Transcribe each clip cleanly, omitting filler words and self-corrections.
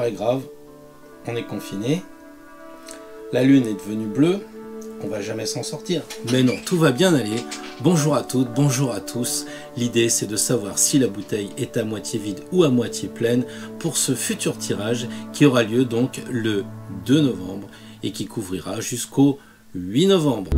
pas grave, on est confiné, la lune est devenue bleue, on va jamais s'en sortir. Mais non, tout va bien aller. Bonjour à toutes, bonjour à tous. L'idée c'est de savoir si la bouteille est à moitié vide ou à moitié pleine pour ce futur tirage qui aura lieu donc le 2 novembre et qui couvrira jusqu'au 8 novembre.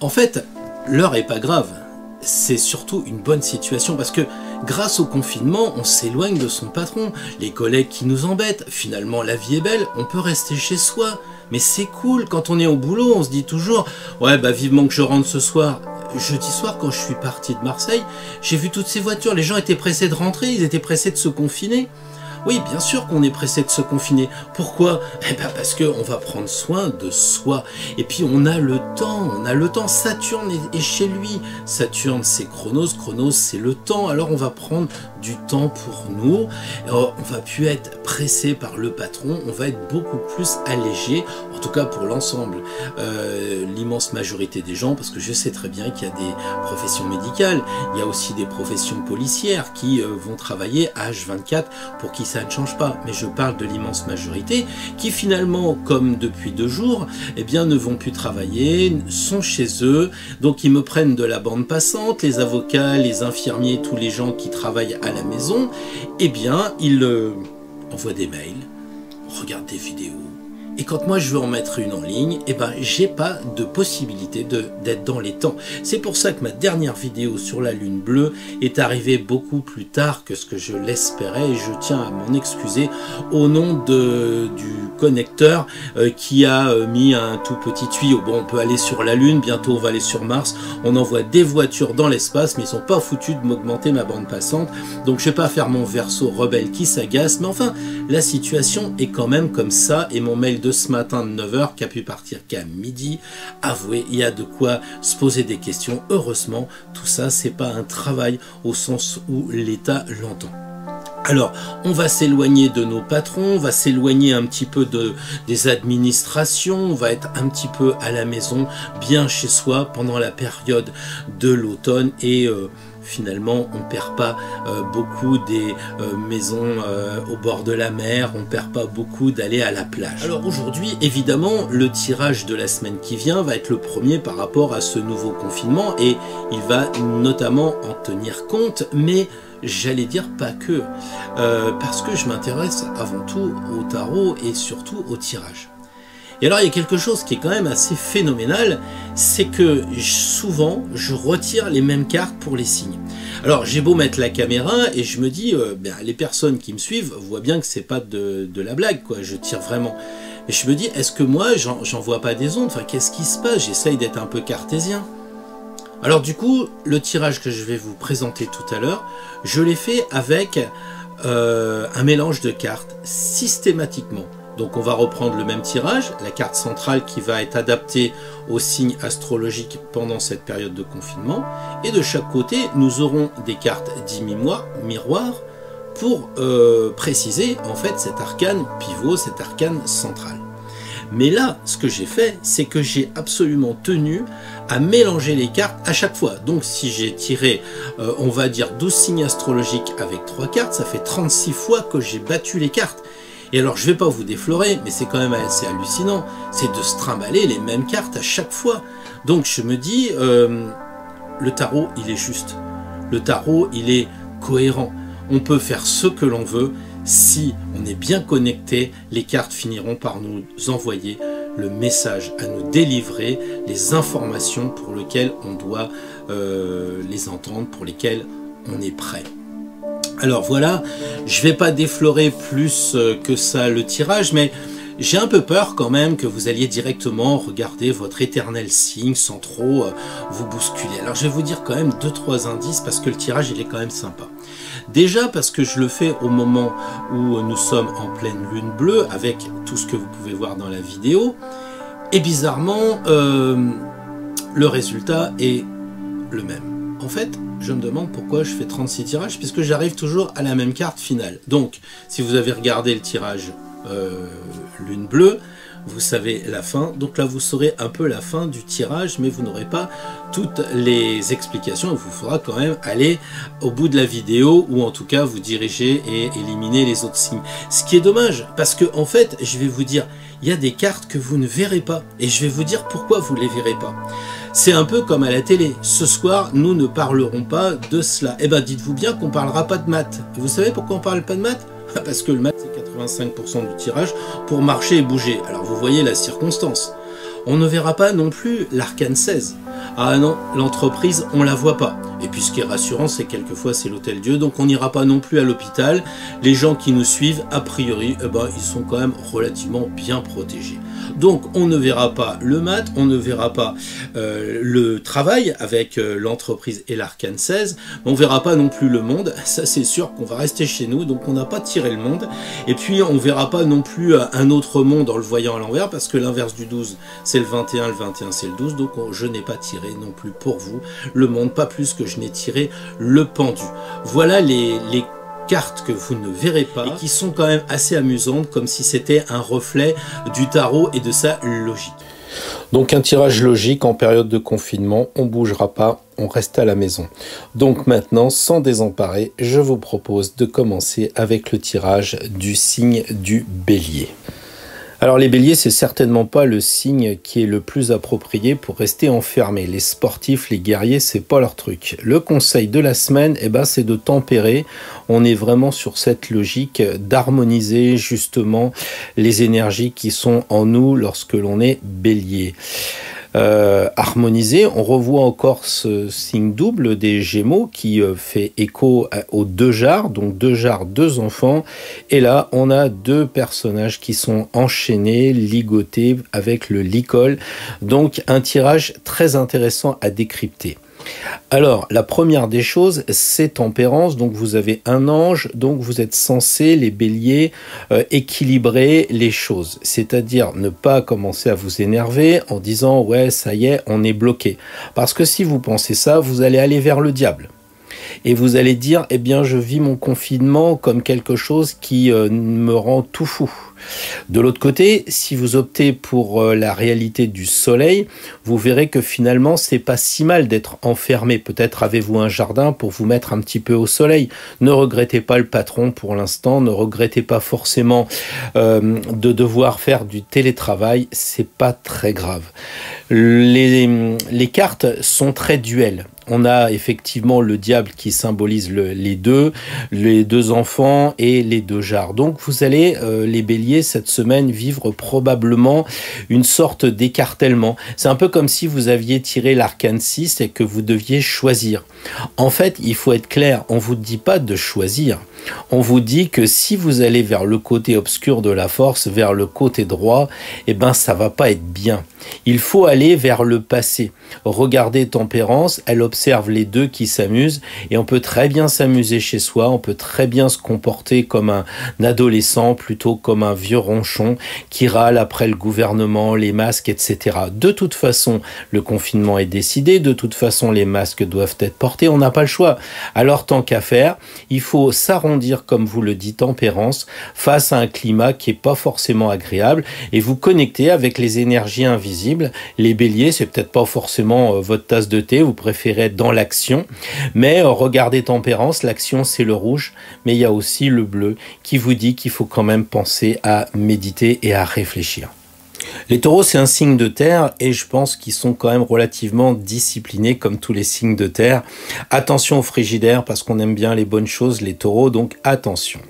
En fait, l'heure est pas grave. C'est surtout une bonne situation parce que grâce au confinement, on s'éloigne de son patron, les collègues qui nous embêtent, finalement la vie est belle, on peut rester chez soi. Mais c'est cool, quand on est au boulot, on se dit toujours « Ouais, bah vivement que je rentre ce soir ». Jeudi soir, quand je suis parti de Marseille, j'ai vu toutes ces voitures, les gens étaient pressés de rentrer, ils étaient pressés de se confiner. Oui, bien sûr qu'on est pressé de se confiner. Pourquoi? Eh ben parce qu'on va prendre soin de soi. Et puis on a le temps, Saturne est chez lui. Saturne c'est Chronos, Chronos c'est le temps. Alors on va prendre du temps pour nous. On va plus être pressé par le patron, on va être beaucoup plus allégé, en tout cas pour l'ensemble. L'immense majorité des gens, parce que je sais très bien qu'il y a des professions médicales, il y a aussi des professions policières qui vont travailler à H24 pour qui ça ne change pas, mais je parle de l'immense majorité qui finalement, comme depuis 2 jours, eh bien ne vont plus travailler, sont chez eux, donc ils me prennent de la bande passante, les avocats, les infirmiers, tous les gens qui travaillent à la maison, eh bien ils envoient des mails, regardent des vidéos, et quand moi je veux en mettre une en ligne, eh ben j'ai pas de possibilité d'être dans les temps. C'est pour ça que ma dernière vidéo sur la lune bleue est arrivée beaucoup plus tard que ce que je l'espérais, et je tiens à m'en excuser au nom du connecteur qui a mis un tout petit tuyau. Bon, on peut aller sur la lune, bientôt on va aller sur Mars, on envoie des voitures dans l'espace, mais ils sont pas foutus de m'augmenter ma bande passante, donc je vais pas faire mon verso rebelle qui s'agace, mais enfin la situation est quand même comme ça, et mon mail de ce matin de 9h qui a pu partir qu'à midi, avouez, il y a de quoi se poser des questions. Heureusement, tout ça c'est pas un travail au sens où l'État l'entend. Alors, on va s'éloigner de nos patrons, on va s'éloigner un petit peu des administrations, on va être un petit peu à la maison, bien chez soi pendant la période de l'automne, et finalement on perd pas beaucoup des maisons au bord de la mer, on perd pas beaucoup d'aller à la plage. Alors aujourd'hui, évidemment, le tirage de la semaine qui vient va être le premier par rapport à ce nouveau confinement, et il va notamment en tenir compte, mais j'allais dire pas que, parce que je m'intéresse avant tout au tarot et surtout au tirage. Et alors il y a quelque chose qui est quand même assez phénoménal, c'est que souvent je retire les mêmes cartes pour les signes. Alors j'ai beau mettre la caméra et je me dis, les personnes qui me suivent voient bien que c'est pas de la blague, quoi, je tire vraiment. Mais je me dis, est-ce que moi j'en vois pas des ondes? Enfin, qu'est-ce qui se passe? J'essaye d'être un peu cartésien. Alors du coup, le tirage que je vais vous présenter tout à l'heure, je l'ai fait avec un mélange de cartes systématiquement. Donc on va reprendre le même tirage, la carte centrale qui va être adaptée aux signes astrologiques pendant cette période de confinement. Et de chaque côté, nous aurons des cartes miroirs pour préciser en fait cet arcane pivot, cet arcane central. Mais là, ce que j'ai fait, c'est que j'ai absolument tenu à mélanger les cartes à chaque fois. Donc si j'ai tiré, on va dire 12 signes astrologiques avec 3 cartes, ça fait 36 fois que j'ai battu les cartes. Et alors je vais pas vous déflorer, mais c'est quand même assez hallucinant, c'est de se trimballer les mêmes cartes à chaque fois. Donc je me dis, le tarot il est juste, le tarot il est cohérent, on peut faire ce que l'on veut, si on est bien connecté, les cartes finiront par nous envoyer le message, à nous délivrer les informations pour lesquelles on doit les entendre, pour lesquelles on est prêt. Alors voilà, je vais pas déflorer plus que ça le tirage, mais j'ai un peu peur quand même que vous alliez directement regarder votre éternel signe sans trop vous bousculer. Alors je vais vous dire quand même 2-3 indices parce que le tirage il est quand même sympa. Déjà parce que je le fais au moment où nous sommes en pleine lune bleue avec tout ce que vous pouvez voir dans la vidéo. Et bizarrement, le résultat est le même. En fait, je me demande pourquoi je fais 36 tirages, puisque j'arrive toujours à la même carte finale. Donc, si vous avez regardé le tirage lune bleue, vous savez la fin. Donc là, vous saurez un peu la fin du tirage, mais vous n'aurez pas toutes les explications. Il vous faudra quand même aller au bout de la vidéo, ou en tout cas vous diriger et éliminer les autres signes. Ce qui est dommage, parce que en fait, je vais vous dire, il y a des cartes que vous ne verrez pas, et je vais vous dire pourquoi vous ne les verrez pas. C'est un peu comme à la télé. Ce soir, nous ne parlerons pas de cela. Eh bien, dites-vous bien qu'on ne parlera pas de maths. Et vous savez pourquoi on ne parle pas de maths? Parce que le maths, c'est 85% du tirage pour marcher et bouger. Alors, vous voyez la circonstance. On ne verra pas non plus l'arcane 16. Ah non, l'entreprise, on la voit pas. Et puis ce qui est rassurant, c'est quelquefois c'est l'Hôtel-Dieu, donc on n'ira pas non plus à l'hôpital. Les gens qui nous suivent, a priori, ils sont quand même relativement bien protégés. Donc on ne verra pas le maths, on ne verra pas le travail avec l'entreprise et l'arcane 16, on ne verra pas non plus le monde, ça c'est sûr qu'on va rester chez nous, donc on n'a pas tiré le monde. Et puis on ne verra pas non plus un autre monde en le voyant à l'envers, parce que l'inverse du 12 c'est le 21 c'est le 12, donc je n'ai pas tiré non plus pour vous le monde, pas plus que je n'ai tiré le pendu. Voilà les cartes que vous ne verrez pas et qui sont quand même assez amusantes, comme si c'était un reflet du tarot et de sa logique. Donc un tirage logique en période de confinement, on ne bougera pas, on reste à la maison. Donc maintenant, sans désemparer, je vous propose de commencer avec le tirage du signe du Bélier. Alors les béliers, c'est certainement pas le signe qui est le plus approprié pour rester enfermé. Les sportifs, les guerriers, c'est pas leur truc. Le conseil de la semaine, c'est de tempérer. On est vraiment sur cette logique d'harmoniser justement les énergies qui sont en nous lorsque l'on est bélier. Harmoniser, on revoit encore ce signe double des Gémeaux qui fait écho aux deux jarres, donc deux jarres, deux enfants, et là on a deux personnages qui sont enchaînés, ligotés avec le licol, donc un tirage très intéressant à décrypter. Alors, la première des choses, c'est tempérance, donc vous avez un ange, donc vous êtes censé, les béliers, équilibrer les choses, c'est-à-dire ne pas commencer à vous énerver en disant « ouais, ça y est, on est bloqué ». Parce que si vous pensez ça, vous allez aller vers le diable. Et vous allez dire, eh bien, je vis mon confinement comme quelque chose qui me rend tout fou. De l'autre côté, si vous optez pour la réalité du soleil, vous verrez que finalement, c'est pas si mal d'être enfermé. Peut-être avez-vous un jardin pour vous mettre un petit peu au soleil. Ne regrettez pas le patron pour l'instant. Ne regrettez pas forcément de devoir faire du télétravail. C'est pas très grave. Les cartes sont très duelles. On a effectivement le diable qui symbolise les deux enfants et les deux jarres. Donc vous allez, les béliers, cette semaine, vivre probablement une sorte d'écartèlement. C'est un peu comme si vous aviez tiré l'arcane 6 et que vous deviez choisir. En fait, il faut être clair, on ne vous dit pas de choisir. On vous dit que si vous allez vers le côté obscur de la force, vers le côté droit, ça va pas être bien. Il faut aller vers le passé. Regardez Tempérance, elle observe les deux qui s'amusent et on peut très bien s'amuser chez soi, on peut très bien se comporter comme un adolescent plutôt comme un vieux ronchon qui râle après le gouvernement, les masques, etc. De toute façon, le confinement est décidé, de toute façon, les masques doivent être portés, on n'a pas le choix. Alors, tant qu'à faire, il faut s'arrondir, comme vous le dit Tempérance, face à un climat qui n'est pas forcément agréable et vous connecter avec les énergies invisibles. Les béliers, c'est peut-être pas forcément votre tasse de thé, vous préférez être dans l'action, mais regardez Tempérance, l'action c'est le rouge, mais il y a aussi le bleu qui vous dit qu'il faut quand même penser à méditer et à réfléchir. Les taureaux, c'est un signe de terre et je pense qu'ils sont quand même relativement disciplinés comme tous les signes de terre. Attention au frigidaire parce qu'on aime bien les bonnes choses, les taureaux, donc attention.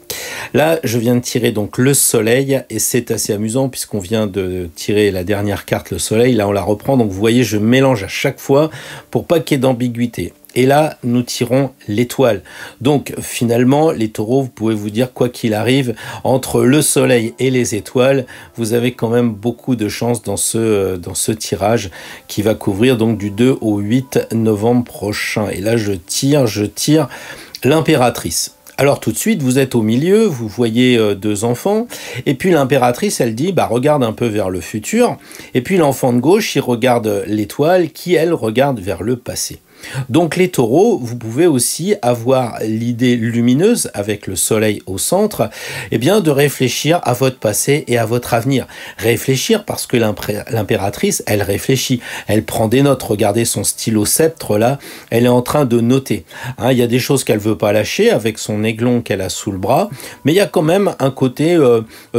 Là, je viens de tirer donc le soleil et c'est assez amusant puisqu'on vient de tirer la dernière carte, le soleil. Là, on la reprend. Donc, vous voyez, je mélange à chaque fois pour pas qu'il y ait d'ambiguïté. Et là, nous tirons l'étoile. Donc, finalement, les taureaux, vous pouvez vous dire, quoi qu'il arrive, entre le soleil et les étoiles, vous avez quand même beaucoup de chance dans ce tirage qui va couvrir donc du 2 au 8 novembre prochain. Et là, je tire l'impératrice. Alors tout de suite, vous êtes au milieu, vous voyez deux enfants, et puis l'impératrice, elle dit, regarde un peu vers le futur, et puis l'enfant de gauche, il regarde l'étoile, qui, elle, regarde vers le passé. Donc les taureaux, vous pouvez aussi avoir l'idée lumineuse avec le soleil au centre, eh bien de réfléchir à votre passé et à votre avenir. Réfléchir parce que l'impératrice, elle réfléchit, elle prend des notes. Regardez son stylo sceptre là, elle est en train de noter. Hein, il y a des choses qu'elle veut pas lâcher avec son aiglon qu'elle a sous le bras, mais il y a quand même un côté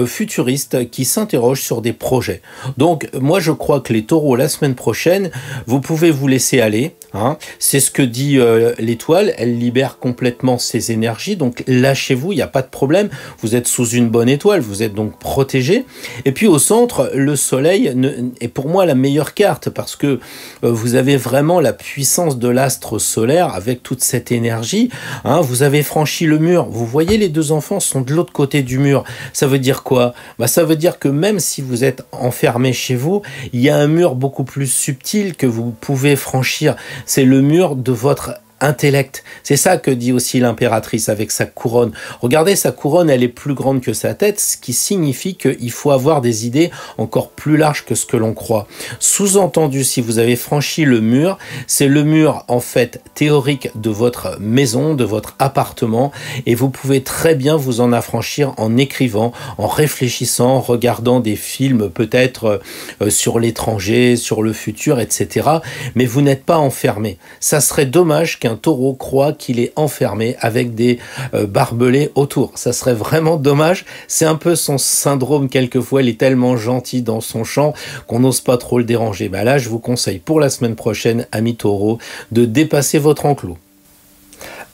futuriste qui s'interroge sur des projets. Donc moi je crois que les taureaux la semaine prochaine, vous pouvez vous laisser aller. Hein. C'est ce que dit l'étoile, elle libère complètement ses énergies, donc lâchez-vous, il n'y a pas de problème, vous êtes sous une bonne étoile, vous êtes donc protégé. Et puis au centre, le soleil est pour moi la meilleure carte parce que vous avez vraiment la puissance de l'astre solaire avec toute cette énergie. Hein. Vous avez franchi le mur, vous voyez les deux enfants sont de l'autre côté du mur. Ça veut dire quoi? Ça veut dire que même si vous êtes enfermé chez vous, il y a un mur beaucoup plus subtil que vous pouvez franchir. C'est le mur de votre intellect. C'est ça que dit aussi l'impératrice avec sa couronne. Regardez, sa couronne, elle est plus grande que sa tête, ce qui signifie qu'il faut avoir des idées encore plus larges que ce que l'on croit. Sous-entendu, si vous avez franchi le mur, c'est le mur, en fait, théorique de votre maison, de votre appartement, et vous pouvez très bien vous en affranchir en écrivant, en réfléchissant, en regardant des films peut-être sur l'étranger, sur le futur, etc. Mais vous n'êtes pas enfermé. Ça serait dommage qu'un taureau croit qu'il est enfermé avec des barbelés autour. Ça serait vraiment dommage. C'est un peu son syndrome quelquefois. Il est tellement gentil dans son champ qu'on n'ose pas trop le déranger. Là, je vous conseille pour la semaine prochaine, amis taureaux, de dépasser votre enclos.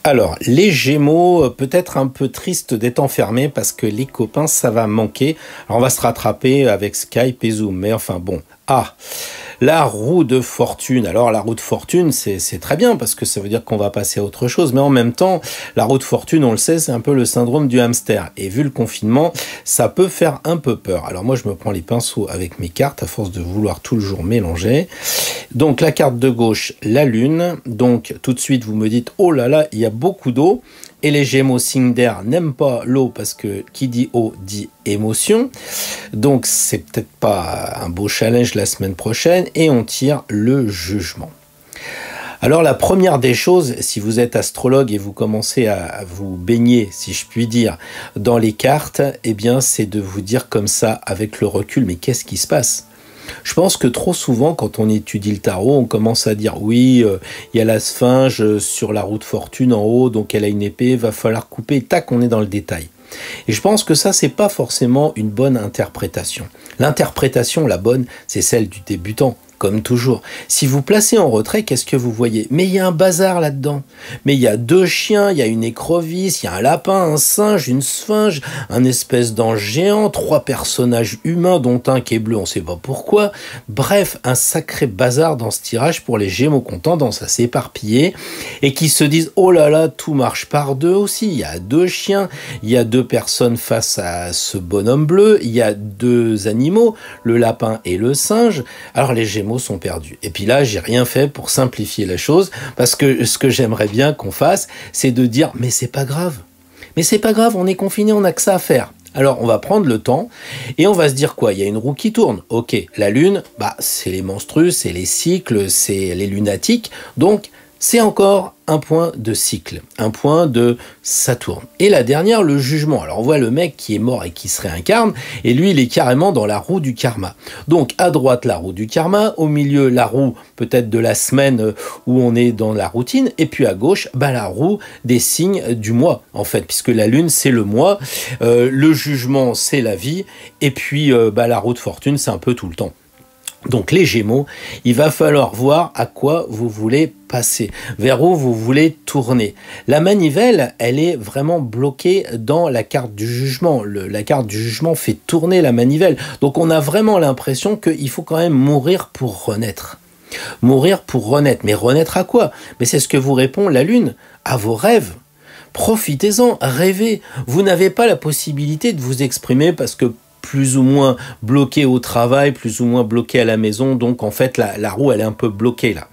Alors, les Gémeaux, peut-être un peu triste d'être enfermés parce que les copains, ça va manquer. Alors, on va se rattraper avec Skype et Zoom, mais enfin bon. La roue de fortune. Alors la roue de fortune, c'est très bien parce que ça veut dire qu'on va passer à autre chose. Mais en même temps, la roue de fortune, on le sait, c'est un peu le syndrome du hamster. Et vu le confinement, ça peut faire un peu peur. Alors moi, je me prends les pinceaux avec mes cartes à force de vouloir tout le jour mélanger. Donc la carte de gauche, la lune. Donc tout de suite, vous me dites, oh là là, il y a beaucoup d'eau. Et les Gémeaux, signe d'air, n'aiment pas l'eau parce que qui dit eau dit émotion. Donc c'est peut-être pas un beau challenge la semaine prochaine. Et on tire le jugement. Alors la première des choses, si vous êtes astrologue et vous commencez à vous baigner, si je puis dire, dans les cartes, eh bien c'est de vous dire comme ça, avec le recul, mais qu'est-ce qui se passe ? Je pense que trop souvent, quand on étudie le tarot, on commence à dire oui, il y a la sphinge sur la roue de fortune en haut, donc elle a une épée, va falloir couper, tac, on est dans le détail. Et je pense que ça, c'est pas forcément une bonne interprétation. L'interprétation, la bonne, c'est celle du débutant. Comme toujours. Si vous placez en retrait, qu'est-ce que vous voyez? Mais il y a un bazar là-dedans. Mais il y a deux chiens, il y a une écrevisse, il y a un lapin, un singe, une sphinge, un espèce d'ange géant, 3 personnages humains, dont un qui est bleu, on ne sait pas pourquoi. Bref, un sacré bazar dans ce tirage pour les Gémeaux qui ont tendance à s'éparpiller et qui se disent « Oh là là, tout marche par deux aussi. Il y a 2 chiens, il y a 2 personnes face à ce bonhomme bleu, il y a 2 animaux, le lapin et le singe. » Alors les Gémeaux sont perdus. Et puis là, j'ai rien fait pour simplifier la chose, parce que ce que j'aimerais bien qu'on fasse, c'est de dire, mais c'est pas grave. Mais c'est pas grave, on est confiné, on n'a que ça à faire. Alors, on va prendre le temps, et on va se dire quoi? Il y a une roue qui tourne. Ok, la lune, c'est les monstrueux, c'est les cycles, c'est les lunatiques, donc c'est encore un point de cycle, un point de Saturne. Et la dernière, le jugement. Alors on voit le mec qui est mort et qui se réincarne, et lui il est carrément dans la roue du karma. Donc à droite la roue du karma, au milieu la roue peut-être de la semaine où on est dans la routine, et puis à gauche la roue des signes du mois en fait, puisque la lune c'est le mois, le jugement c'est la vie, et puis la roue de fortune c'est un peu tout le temps. Donc les Gémeaux, il va falloir voir à quoi vous voulez passer, vers où vous voulez tourner. La manivelle, elle est vraiment bloquée dans la carte du jugement. La carte du jugement fait tourner la manivelle. Donc on a vraiment l'impression qu'il faut quand même mourir pour renaître. Mourir pour renaître. Mais renaître à quoi? Mais c'est ce que vous répond la Lune, à vos rêves. Profitez-en, rêvez. Vous n'avez pas la possibilité de vous exprimer parce que plus ou moins bloqué au travail, plus ou moins bloqué à la maison, donc en fait la roue elle est un peu bloquée là.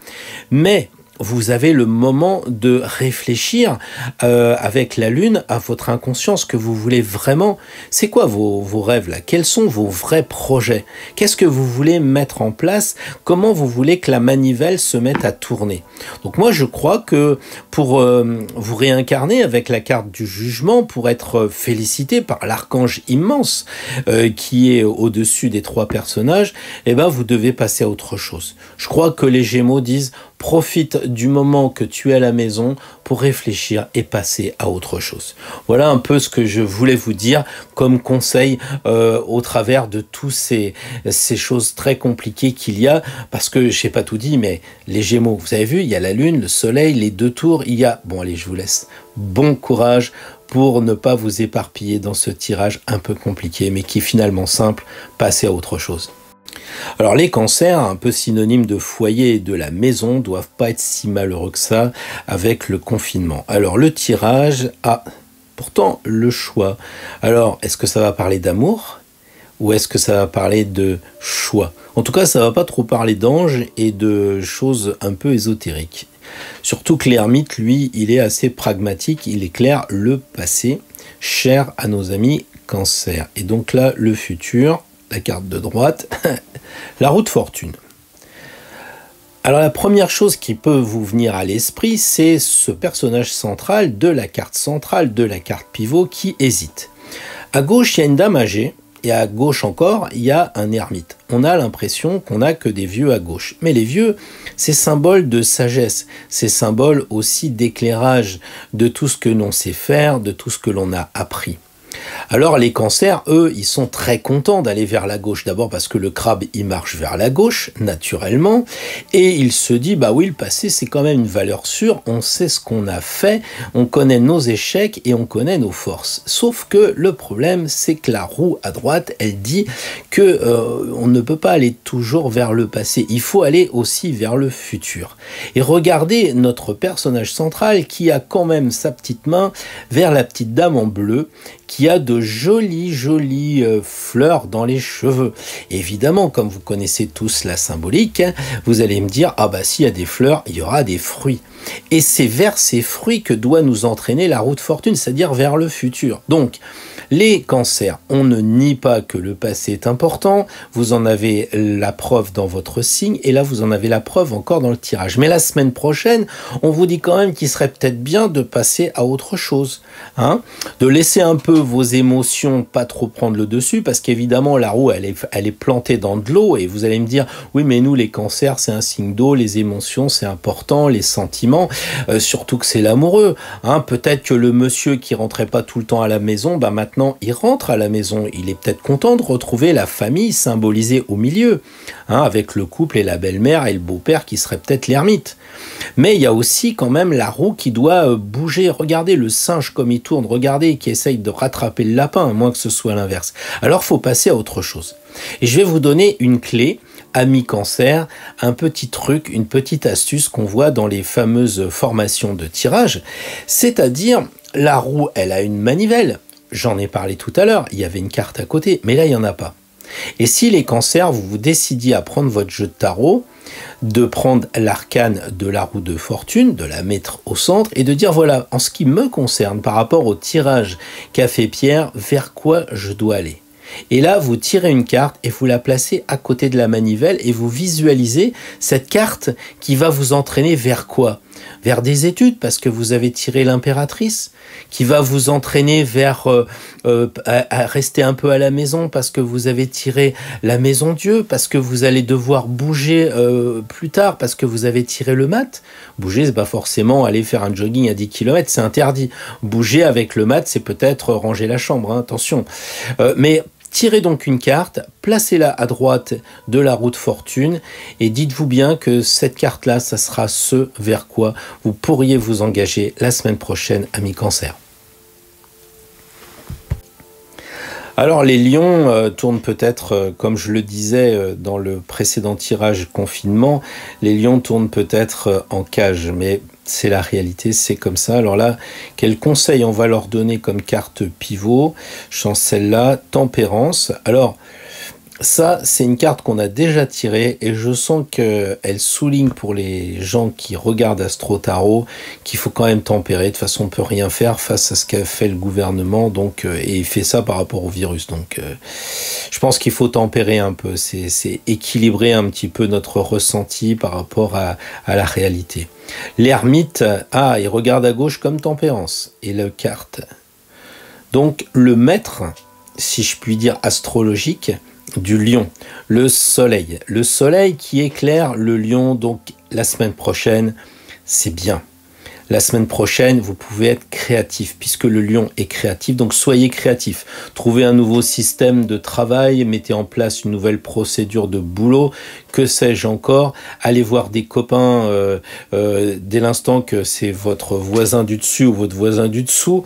Mais vous avez le moment de réfléchir avec la lune à votre inconscient, ce que vous voulez vraiment. C'est quoi vos rêves là? Quels sont vos vrais projets? Qu'est-ce que vous voulez mettre en place? Comment vous voulez que la manivelle se mette à tourner? Donc moi je crois que pour vous réincarner avec la carte du jugement, pour être félicité par l'archange immense qui est au-dessus des 3 personnages, eh ben vous devez passer à autre chose. Je crois que les Gémeaux disent: profite du moment que tu es à la maison pour réfléchir et passer à autre chose. Voilà un peu ce que je voulais vous dire comme conseil au travers de tous ces choses très compliquées qu'il y a, parce que je n'ai pas tout dit, mais les Gémeaux, vous avez vu, il y a la Lune, le Soleil, les 2 tours, il y a... Bon allez, je vous laisse. Bon courage pour ne pas vous éparpiller dans ce tirage un peu compliqué, mais qui est finalement simple, passez à autre chose. Alors les cancers, un peu synonymes de foyer et de la maison, doivent pas être si malheureux que ça avec le confinement. Alors le tirage a pourtant le choix. Alors est-ce que ça va parler d'amour ou est-ce que ça va parler de choix? En tout cas, ça va pas trop parler d'anges et de choses un peu ésotériques. Surtout que l'ermite, lui, il est assez pragmatique, il éclaire le passé, cher à nos amis cancers. Et donc là, le futur, la carte de droite, la roue de fortune. Alors la première chose qui peut vous venir à l'esprit, c'est ce personnage central de la carte centrale, de la carte pivot qui hésite. À gauche, il y a une dame âgée, et à gauche encore, il y a un ermite. On a l'impression qu'on n'a que des vieux à gauche. Mais les vieux, c'est symbole de sagesse, c'est symbole aussi d'éclairage, de tout ce que l'on sait faire, de tout ce que l'on a appris. Alors les cancers, eux, ils sont très contents d'aller vers la gauche. D'abord parce que le crabe, il marche vers la gauche, naturellement. Et il se dit, bah oui, le passé, c'est quand même une valeur sûre. On sait ce qu'on a fait, on connaît nos échecs et on connaît nos forces. Sauf que le problème, c'est que la roue à droite, elle dit que on ne peut pas aller toujours vers le passé. Il faut aller aussi vers le futur. Et regardez notre personnage central qui a quand même sa petite main vers la petite dame en bleu, qui a de jolies fleurs dans les cheveux. Et évidemment, comme vous connaissez tous la symbolique, vous allez me dire, ah bah s'il y a des fleurs, il y aura des fruits. Et c'est vers ces fruits que doit nous entraîner la roue de fortune, c'est-à-dire vers le futur. Donc, les cancers, on ne nie pas que le passé est important, vous en avez la preuve dans votre signe, et là vous en avez la preuve encore dans le tirage. Mais la semaine prochaine, on vous dit quand même qu'il serait peut-être bien de passer à autre chose, hein, de laisser un peu vos émotions pas trop prendre le dessus, parce qu'évidemment la roue elle est plantée dans de l'eau, et vous allez me dire, oui mais nous les cancers c'est un signe d'eau, les émotions c'est important, les sentiments, surtout que c'est l'amoureux, hein, peut-être que le monsieur qui rentrait pas tout le temps à la maison, bah maintenant il rentre à la maison, il est peut-être content de retrouver la famille symbolisée au milieu, hein, avec le couple et la belle-mère et le beau-père qui serait peut-être l'ermite. Mais il y a aussi quand même la roue qui doit bouger. Regardez le singe comme il tourne, regardez qui essaye de rattraper le lapin, à moins que ce soit l'inverse. Alors faut passer à autre chose. Et je vais vous donner une clé, amis cancer, un petit truc, une petite astuce qu'on voit dans les fameuses formations de tirage, c'est-à-dire la roue, elle a une manivelle. J'en ai parlé tout à l'heure, il y avait une carte à côté, mais là, il n'y en a pas. Et si les cancers, vous vous décidiez à prendre votre jeu de tarot, de prendre l'arcane de la roue de fortune, de la mettre au centre, et de dire, voilà, en ce qui me concerne, par rapport au tirage qu'a fait Pierre, vers quoi je dois aller. Et là, vous tirez une carte et vous la placez à côté de la manivelle et vous visualisez cette carte qui va vous entraîner vers quoi? Vers des études, parce que vous avez tiré l'impératrice, qui va vous entraîner vers à rester un peu à la maison, parce que vous avez tiré la maison Dieu, parce que vous allez devoir bouger plus tard, parce que vous avez tiré le mat. Bouger, c'est pas forcément aller faire un jogging à 10 km, c'est interdit. Bouger avec le mat, c'est peut-être ranger la chambre, hein, attention. Mais tirez donc une carte, placez-la à droite de la roue de fortune et dites-vous bien que cette carte-là, ça sera ce vers quoi vous pourriez vous engager la semaine prochaine, amis cancer. Alors les lions tournent peut-être, comme je le disais dans le précédent tirage confinement, les lions tournent peut-être en cage, mais c'est la réalité, c'est comme ça. Alors là, quel conseil on va leur donner comme carte pivot? Je sens celle-là, tempérance. Alors, Ça, c'est une carte qu'on a déjà tirée et je sens qu'elle souligne pour les gens qui regardent Astro Tarot qu'il faut quand même tempérer. De toute façon, on ne peut rien faire face à ce qu'a fait le gouvernement, donc, et il fait ça par rapport au virus. Donc, je pense qu'il faut tempérer un peu. C'est équilibrer un petit peu notre ressenti par rapport à la réalité. L'ermite, il regarde à gauche comme tempérance. Et la carte. Donc, le maître, si je puis dire astrologique, du lion, le soleil qui éclaire le lion. Donc la semaine prochaine, c'est bien. La semaine prochaine, vous pouvez être créatif, puisque le lion est créatif, donc soyez créatif. Trouvez un nouveau système de travail, mettez en place une nouvelle procédure de boulot, que sais-je encore. Allez voir des copains dès l'instant que c'est votre voisin du dessus ou votre voisin du dessous.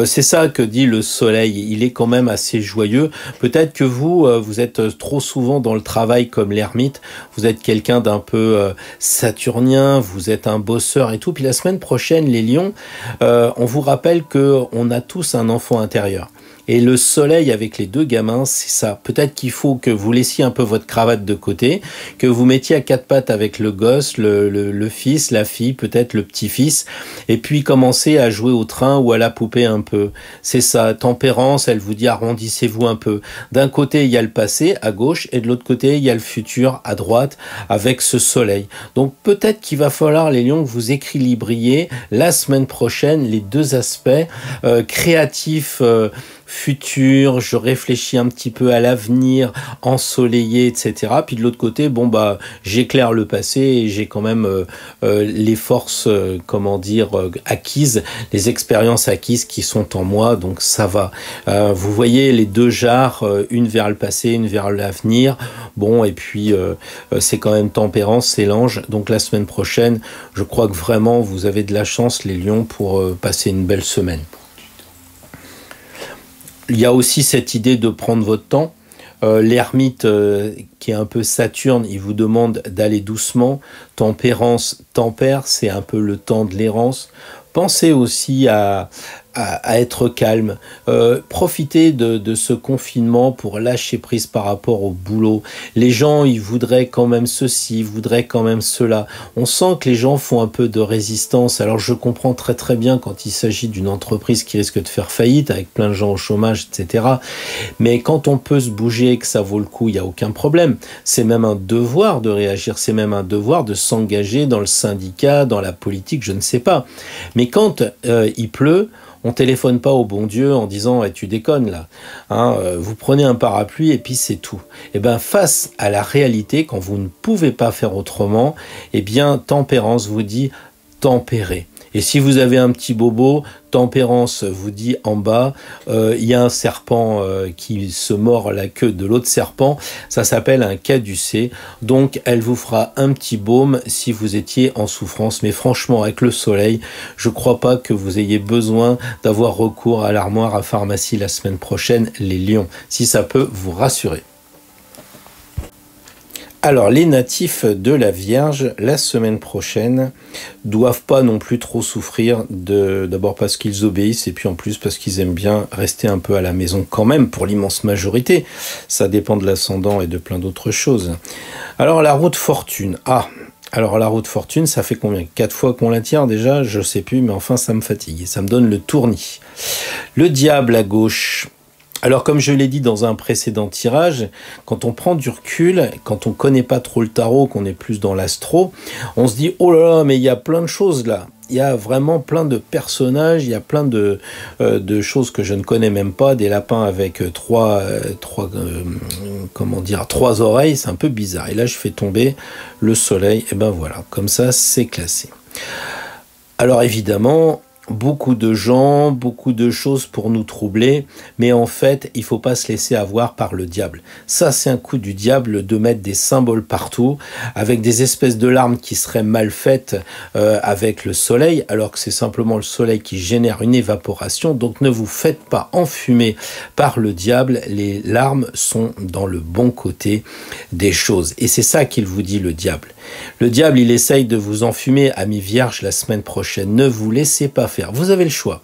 C'est ça que dit le soleil, il est quand même assez joyeux. Peut-être que vous êtes trop souvent dans le travail comme l'ermite, vous êtes quelqu'un d'un peu saturnien, vous êtes un bosseur et tout, puis la semaine prochaine, les lions, on vous rappelle qu'on a tous un enfant intérieur. Et le soleil avec les deux gamins, c'est ça. Peut-être qu'il faut que vous laissiez un peu votre cravate de côté, que vous mettiez à quatre pattes avec le gosse, le fils, la fille, peut-être le petit-fils, et puis commencer à jouer au train ou à la poupée un peu. C'est ça. Tempérance, elle vous dit arrondissez-vous un peu. D'un côté, il y a le passé à gauche, et de l'autre côté, il y a le futur à droite avec ce soleil. Donc peut-être qu'il va falloir, les lions, que vous équilibriez la semaine prochaine les deux aspects créatifs, futur, je réfléchis un petit peu à l'avenir, ensoleillé, etc. Puis de l'autre côté, j'éclaire le passé et j'ai quand même les forces, acquises, les expériences acquises qui sont en moi, donc ça va. Vous voyez les deux jarres, une vers le passé, une vers l'avenir. Bon, et puis c'est quand même tempérance, c'est l'ange. Donc la semaine prochaine, je crois que vraiment vous avez de la chance, les lions, pour passer une belle semaine. Il y a aussi cette idée de prendre votre temps. L'ermite, qui est un peu Saturne, il vous demande d'aller doucement. Tempérance, tempère, c'est un peu le temps de l'errance. Pensez aussi à être calme. Profitez de ce confinement pour lâcher prise par rapport au boulot. Les gens, ils voudraient quand même ceci, ils voudraient quand même cela. On sent que les gens font un peu de résistance. Alors je comprends très très bien quand il s'agit d'une entreprise qui risque de faire faillite avec plein de gens au chômage, etc. Mais quand on peut se bouger et que ça vaut le coup, il n'y a aucun problème. C'est même un devoir de réagir, c'est même un devoir de s'engager dans le syndicat, dans la politique, je ne sais pas. Mais quand il pleut, on téléphone pas au bon Dieu en disant tu déconnes là. Vous prenez un parapluie et puis c'est tout. Et bien face à la réalité, quand vous ne pouvez pas faire autrement, tempérance vous dit tempérer. Et si vous avez un petit bobo, tempérance vous dit en bas, il y a un serpent qui se mord la queue de l'autre serpent, ça s'appelle un caducée, donc elle vous fera un petit baume si vous étiez en souffrance. Mais franchement, avec le soleil, je crois pas que vous ayez besoin d'avoir recours à l'armoire à pharmacie la semaine prochaine, les lions, si ça peut vous rassurer. Alors, les natifs de la Vierge, la semaine prochaine, doivent pas non plus trop souffrir, d'abord parce qu'ils obéissent et puis en plus parce qu'ils aiment bien rester un peu à la maison quand même, pour l'immense majorité. Ça dépend de l'ascendant et de plein d'autres choses. Alors, la roue de fortune. Alors la roue de fortune, ça fait combien? 4 fois qu'on la tire déjà? Je sais plus, mais enfin ça me fatigue. Ça me donne le tournis. Le diable à gauche. Alors comme je l'ai dit dans un précédent tirage, quand on prend du recul, quand on connaît pas trop le tarot, qu'on est plus dans l'astro, on se dit oh là là, mais il y a plein de choses là. Il y a vraiment plein de personnages, il y a plein de choses que je ne connais même pas, des lapins avec trois oreilles, c'est un peu bizarre. Et là je fais tomber le soleil, et ben voilà, comme ça c'est classé. Alors évidemment, beaucoup de gens, beaucoup de choses pour nous troubler, mais en fait, il faut pas se laisser avoir par le diable. Ça, c'est un coup du diable de mettre des symboles partout, avec des espèces de larmes qui seraient mal faites avec le soleil, alors que c'est simplement le soleil qui génère une évaporation. Donc ne vous faites pas enfumer par le diable, les larmes sont dans le bon côté des choses. Et c'est ça qu'il vous dit, le diable. Le diable, il essaye de vous enfumer, amis vierges, la semaine prochaine. Ne vous laissez pas faire. Vous avez le choix.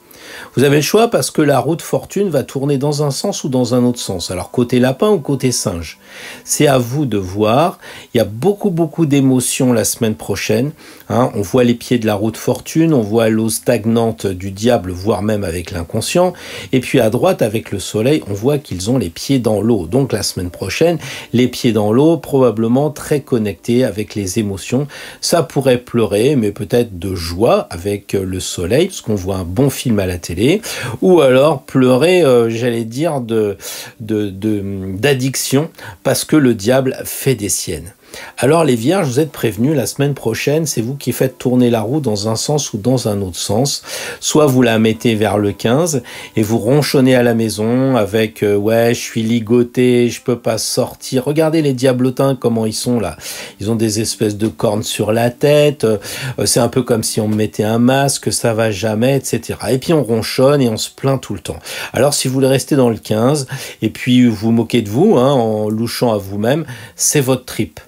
Vous avez le choix parce que la roue de fortune va tourner dans un sens ou dans un autre sens. Alors côté lapin ou côté singe. C'est à vous de voir. Il y a beaucoup d'émotions la semaine prochaine. On voit les pieds de la roue de fortune, on voit l'eau stagnante du diable, voire même avec l'inconscient. Et puis à droite, avec le soleil, on voit qu'ils ont les pieds dans l'eau. Donc la semaine prochaine, les pieds dans l'eau, probablement très connectés avec les émotions. Ça pourrait pleurer, mais peut-être de joie avec le soleil, parce qu'on voit un bon film à la télé. Ou alors pleurer, j'allais dire, d'addiction, parce que le diable fait des siennes. Alors les vierges, vous êtes prévenus, la semaine prochaine, c'est vous qui faites tourner la roue dans un sens ou dans un autre sens. Soit vous la mettez vers le 15 et vous ronchonnez à la maison avec ouais, je suis ligoté, je peux pas sortir. Regardez les diablotins, comment ils sont là. Ils ont des espèces de cornes sur la tête. C'est un peu comme si on mettait un masque, ça va jamais, etc. Et puis on ronchonne et on se plaint tout le temps. Alors si vous voulez rester dans le 15 et puis vous moquez de vous, en louchant à vous-même, c'est votre trip.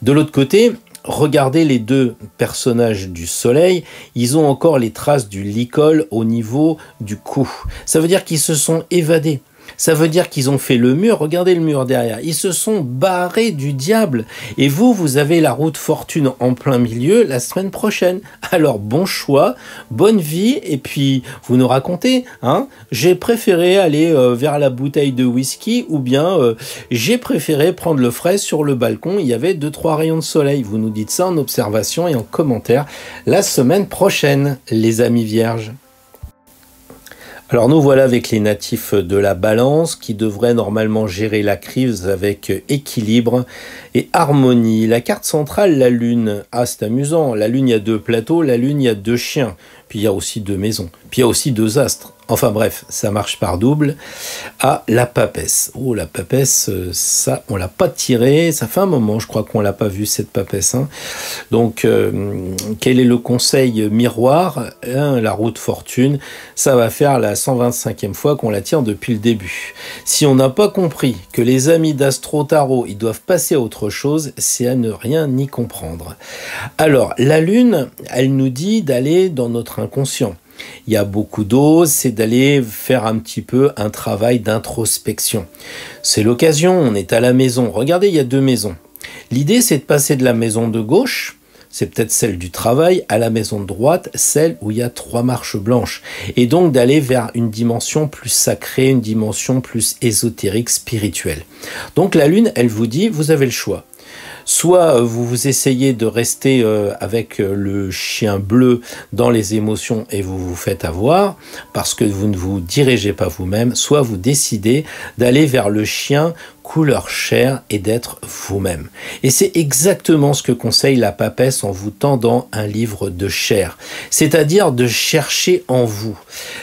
De l'autre côté, regardez les deux personnages du soleil, ils ont encore les traces du licol au niveau du cou. Ça veut dire qu'ils se sont évadés. Ça veut dire qu'ils ont fait le mur, regardez le mur derrière, ils se sont barrés du diable. Et vous avez la roue de fortune en plein milieu la semaine prochaine. Alors bon choix, bonne vie, et puis vous nous racontez, j'ai préféré aller vers la bouteille de whisky, ou bien j'ai préféré prendre le frais sur le balcon, il y avait 2-3 rayons de soleil. Vous nous dites ça en observation et en commentaire la semaine prochaine, les amis vierges. Alors nous voilà avec les natifs de la balance qui devraient normalement gérer la crise avec équilibre et harmonie. La carte centrale, la lune. Ah, c'est amusant. La lune, il y a 2 plateaux. La lune, il y a 2 chiens. Puis il y a aussi 2 maisons. Puis il y a aussi 2 astres. Enfin bref, ça marche par double. Ah, la papesse. Oh, la papesse, ça, on l'a pas tirée. Ça fait un moment, je crois qu'on l'a pas vue, cette papesse. Donc, quel est le conseil miroir? La roue de fortune, ça va faire la 125e fois qu'on la tire depuis le début. Si on n'a pas compris que les amis d'Astro Tarot, ils doivent passer à autre chose, c'est à ne rien y comprendre. Alors, la lune, elle nous dit d'aller dans notre inconscient. Il y a beaucoup d'os, c'est d'aller faire un petit peu un travail d'introspection. C'est l'occasion, on est à la maison. Regardez, il y a 2 maisons. L'idée, c'est de passer de la maison de gauche, c'est peut-être celle du travail, à la maison de droite, celle où il y a 3 marches blanches. Et donc d'aller vers une dimension plus sacrée, une dimension plus ésotérique, spirituelle. Donc la lune, elle vous dit, vous avez le choix. Soit vous essayez de rester avec le chien bleu dans les émotions et vous vous faites avoir parce que vous ne vous dirigez pas vous-même, soit vous décidez d'aller vers le chien couleur chair et d'être vous-même. Et c'est exactement ce que conseille la papesse en vous tendant un livre de chair, c'est-à-dire de chercher en vous.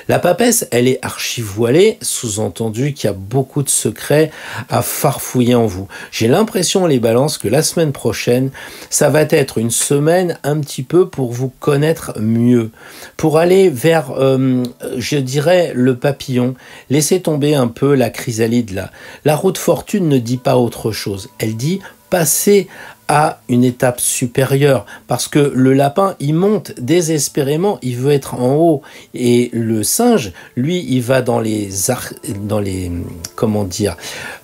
La papesse, elle est archi-voilée, sous-entendu qu'il y a beaucoup de secrets à farfouiller en vous. J'ai l'impression, les balances, que la semaine prochaine, ça va être une semaine un petit peu pour vous connaître mieux, pour aller vers, je dirais, le papillon. Laissez tomber un peu la chrysalide là. La roue de fortune ne dit pas autre chose. Elle dit passer à une étape supérieure, parce que le lapin, il monte désespérément, il veut être en haut, et le singe, lui, il va dans les comment dire,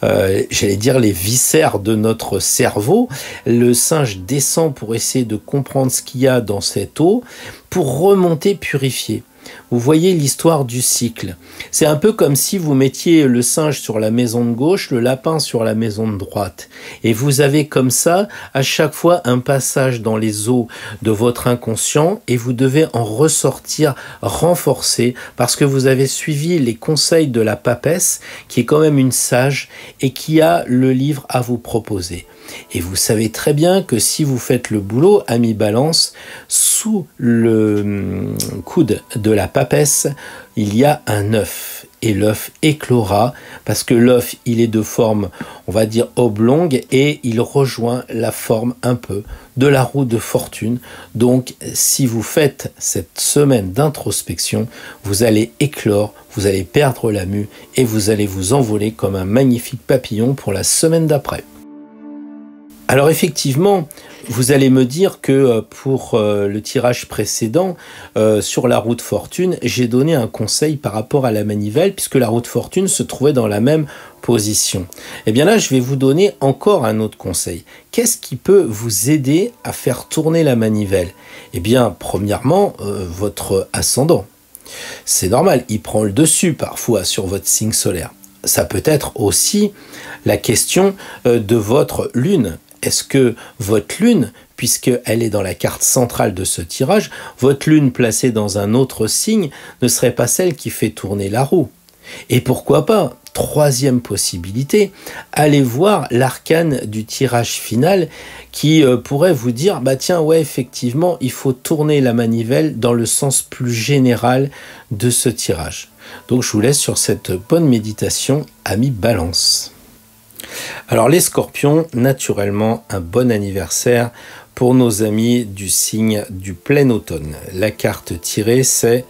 j'allais dire les viscères de notre cerveau. Le singe descend pour essayer de comprendre ce qu'il y a dans cette eau, pour remonter purifié. Vous voyez l'histoire du cycle. C'est un peu comme si vous mettiez le singe sur la maison de gauche, le lapin sur la maison de droite. Et vous avez comme ça, à chaque fois, un passage dans les eaux de votre inconscient et vous devez en ressortir renforcé parce que vous avez suivi les conseils de la papesse, qui est quand même une sage et qui a le livre à vous proposer. Et vous savez très bien que si vous faites le boulot, ami Balance, sous le coude de la papesse, il y a un œuf. Et l'œuf éclora, parce que l'œuf, il est de forme, on va dire, oblongue, et il rejoint la forme un peu de la roue de fortune. Donc, si vous faites cette semaine d'introspection, vous allez éclore, vous allez perdre la mue, et vous allez vous envoler comme un magnifique papillon pour la semaine d'après. Alors effectivement, vous allez me dire que pour le tirage précédent, sur la roue de fortune, j'ai donné un conseil par rapport à la manivelle, puisque la roue de fortune se trouvait dans la même position. Eh bien là, je vais vous donner encore un autre conseil. Qu'est-ce qui peut vous aider à faire tourner la manivelle? Eh bien, premièrement, votre ascendant. C'est normal, il prend le dessus parfois sur votre signe solaire. Ça peut être aussi la question de votre lune. Est-ce que votre lune, puisqu'elle est dans la carte centrale de ce tirage, votre lune placée dans un autre signe ne serait pas celle qui fait tourner la roue? Et pourquoi pas, troisième possibilité, allez voir l'arcane du tirage final qui pourrait vous dire, bah tiens, ouais, effectivement, il faut tourner la manivelle dans le sens plus général de ce tirage. Donc je vous laisse sur cette bonne méditation, amis Balance. Alors les scorpions, naturellement, un bon anniversaire pour nos amis du signe du plein automne. La carte tirée, c'est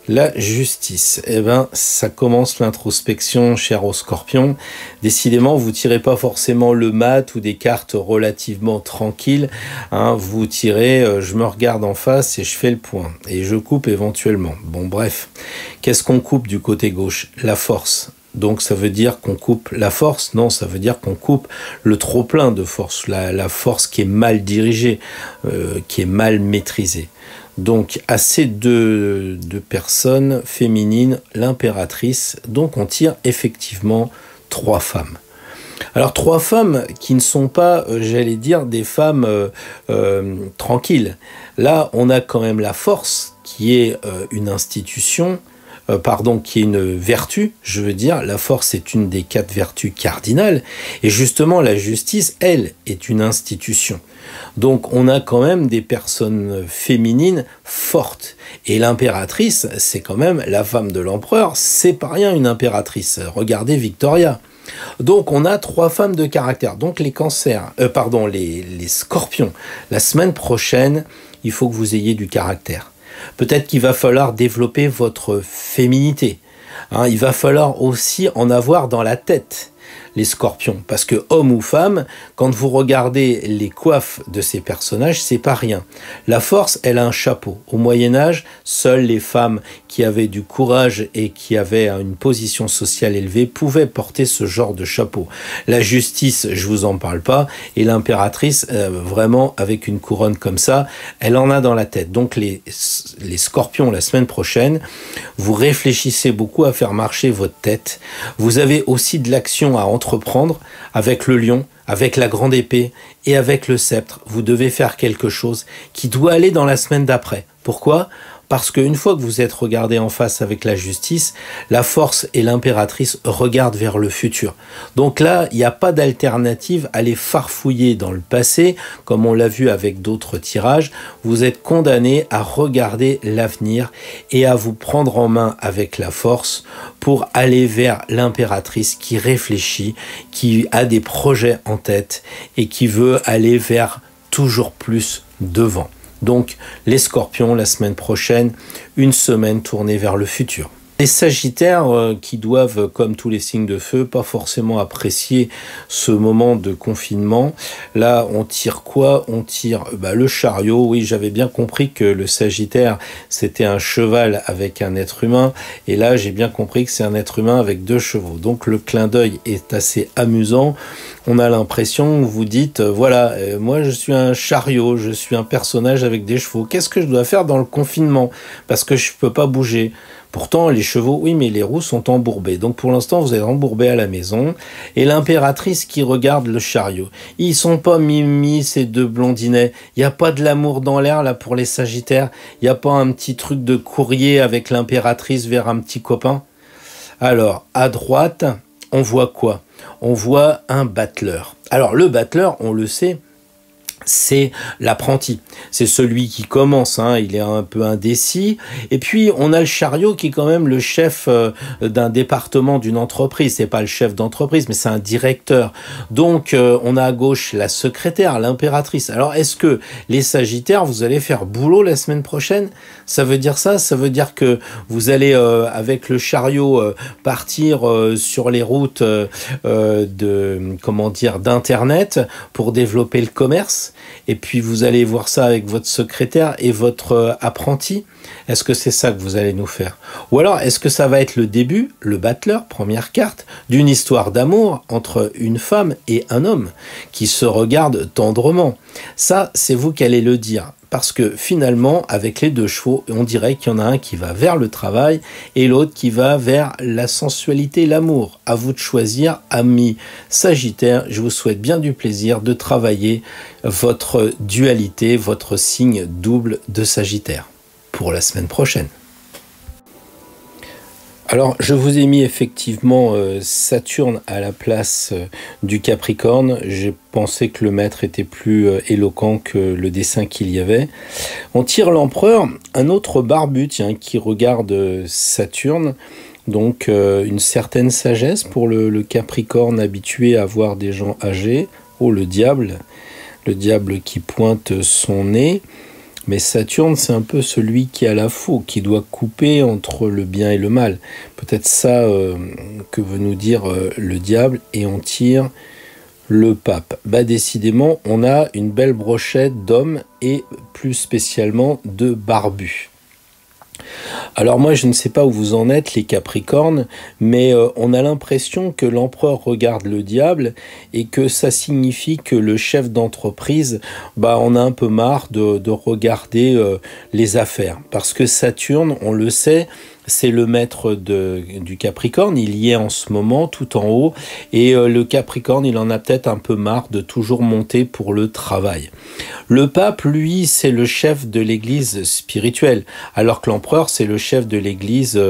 la justice. Eh bien, ça commence l'introspection, cher aux scorpions. Décidément, vous tirez pas forcément le mat ou des cartes relativement tranquilles. Hein, vous tirez, je me regarde en face et je fais le point. Et je coupe éventuellement. Bon, bref. Qu'est-ce qu'on coupe du côté gauche? La force. Donc ça veut dire qu'on coupe la force? Non, ça veut dire qu'on coupe le trop-plein de force, la force qui est mal dirigée, qui est mal maîtrisée. Donc à ces deux personnes féminines, l'impératrice, donc on tire effectivement 3 femmes. Alors 3 femmes qui ne sont pas, j'allais dire, des femmes tranquilles. Là, on a quand même la force qui est une institution, qui est une vertu, je veux dire, la force est une des 4 vertus cardinales, et justement la justice, elle, est une institution. Donc on a quand même des personnes féminines fortes, et l'impératrice, c'est quand même la femme de l'empereur, c'est pas rien une impératrice, regardez Victoria. Donc on a 3 femmes de caractère, donc les cancers, les scorpions, la semaine prochaine, il faut que vous ayez du caractère. Peut-être qu'il va falloir développer votre féminité. Hein, il va falloir aussi en avoir dans la tête, les scorpions. Parce que, homme ou femme, quand vous regardez les coiffes de ces personnages, c'est pas rien. La force, elle a un chapeau. Au Moyen-Âge, seules les femmes qui avaient du courage et qui avaient une position sociale élevée pouvaient porter ce genre de chapeau. La justice, je vous en parle pas. Et l'impératrice, vraiment, avec une couronne comme ça, elle en a dans la tête. Donc, les scorpions, la semaine prochaine, vous réfléchissez beaucoup à faire marcher votre tête. Vous avez aussi de l'action à entreprendre avec le lion, avec la grande épée et avec le sceptre. Vous devez faire quelque chose qui doit aller dans la semaine d'après. Pourquoi ? Parce qu'une fois que vous êtes regardé en face avec la justice, la force et l'impératrice regardent vers le futur. Donc là, il n'y a pas d'alternative à les farfouiller dans le passé, comme on l'a vu avec d'autres tirages. Vous êtes condamné à regarder l'avenir et à vous prendre en main avec la force pour aller vers l'impératrice qui réfléchit, qui a des projets en tête et qui veut aller vers toujours plus devant. Donc, les scorpions, la semaine prochaine, une semaine tournée vers le futur. Les sagittaires qui doivent, comme tous les signes de feu, pas forcément apprécier ce moment de confinement. Là, on tire quoi? On tire le chariot. Oui, j'avais bien compris que le sagittaire, c'était un cheval avec un être humain. Et là, j'ai bien compris que c'est un être humain avec 2 chevaux. Donc, le clin d'œil est assez amusant. On a l'impression, vous dites, moi je suis un chariot, je suis un personnage avec des chevaux. Qu'est-ce que je dois faire dans le confinement? Parce que je ne peux pas bouger. Pourtant, les chevaux, oui, mais les roues sont embourbées. Donc pour l'instant, vous êtes embourbés à la maison. Et l'impératrice qui regarde le chariot. Ils sont pas mimi, ces 2 blondinets. Il n'y a pas de l'amour dans l'air, là, pour les sagittaires. Il n'y a pas un petit truc de courrier avec l'impératrice vers un petit copain. Alors, à droite, on voit quoi? On voit un battleur. Alors, le battleur, on le sait, c'est l'apprenti. C'est celui qui commence, hein, il est un peu indécis. Et puis, on a le chariot qui est quand même le chef d'un département, d'une entreprise. C'est pas le chef d'entreprise, mais c'est un directeur. Donc, on a à gauche la secrétaire, l'impératrice. Alors, est-ce que les Sagittaires, vous allez faire boulot la semaine prochaine? Ça veut dire ça? Ça veut dire que vous allez, avec le chariot, partir sur les routes d'Internet pour développer le commerce? Et puis vous allez voir ça avec votre secrétaire et votre apprenti. Est-ce que c'est ça que vous allez nous faire? Ou alors est-ce que ça va être le début, le battleur, première carte, d'une histoire d'amour entre une femme et un homme qui se regardent tendrement? Ça, c'est vous qui allez le dire. Parce que finalement, avec les 2 chevaux, on dirait qu'il y en a un qui va vers le travail et l'autre qui va vers la sensualité, l'amour. À vous de choisir, amis Sagittaires. Je vous souhaite bien du plaisir de travailler votre dualité, votre signe double de Sagittaire pour la semaine prochaine. Alors, je vous ai mis effectivement Saturne à la place du Capricorne. J'ai pensé que le maître était plus éloquent que le dessin qu'il y avait. On tire l'empereur, un autre barbu, tiens, qui regarde Saturne. Donc, une certaine sagesse pour le Capricorne habitué à voir des gens âgés. Oh, le diable qui pointe son nez. Mais Saturne, c'est un peu celui qui a la faux, qui doit couper entre le bien et le mal. Peut-être ça que veut nous dire le diable. Et on tire le pape. Bah décidément, on a une belle brochette d'hommes et plus spécialement de barbus. Alors moi, je ne sais pas où vous en êtes, les Capricornes, mais on a l'impression que l'empereur regarde le diable et que ça signifie que le chef d'entreprise, on a un peu marre de regarder les affaires. Parce que Saturne, on le sait, c'est le maître du Capricorne, il y est en ce moment, tout en haut, et le Capricorne, il en a peut-être un peu marre de toujours monter pour le travail. Le pape, lui, c'est le chef de l'église spirituelle, alors que l'empereur, c'est le chef de l'église,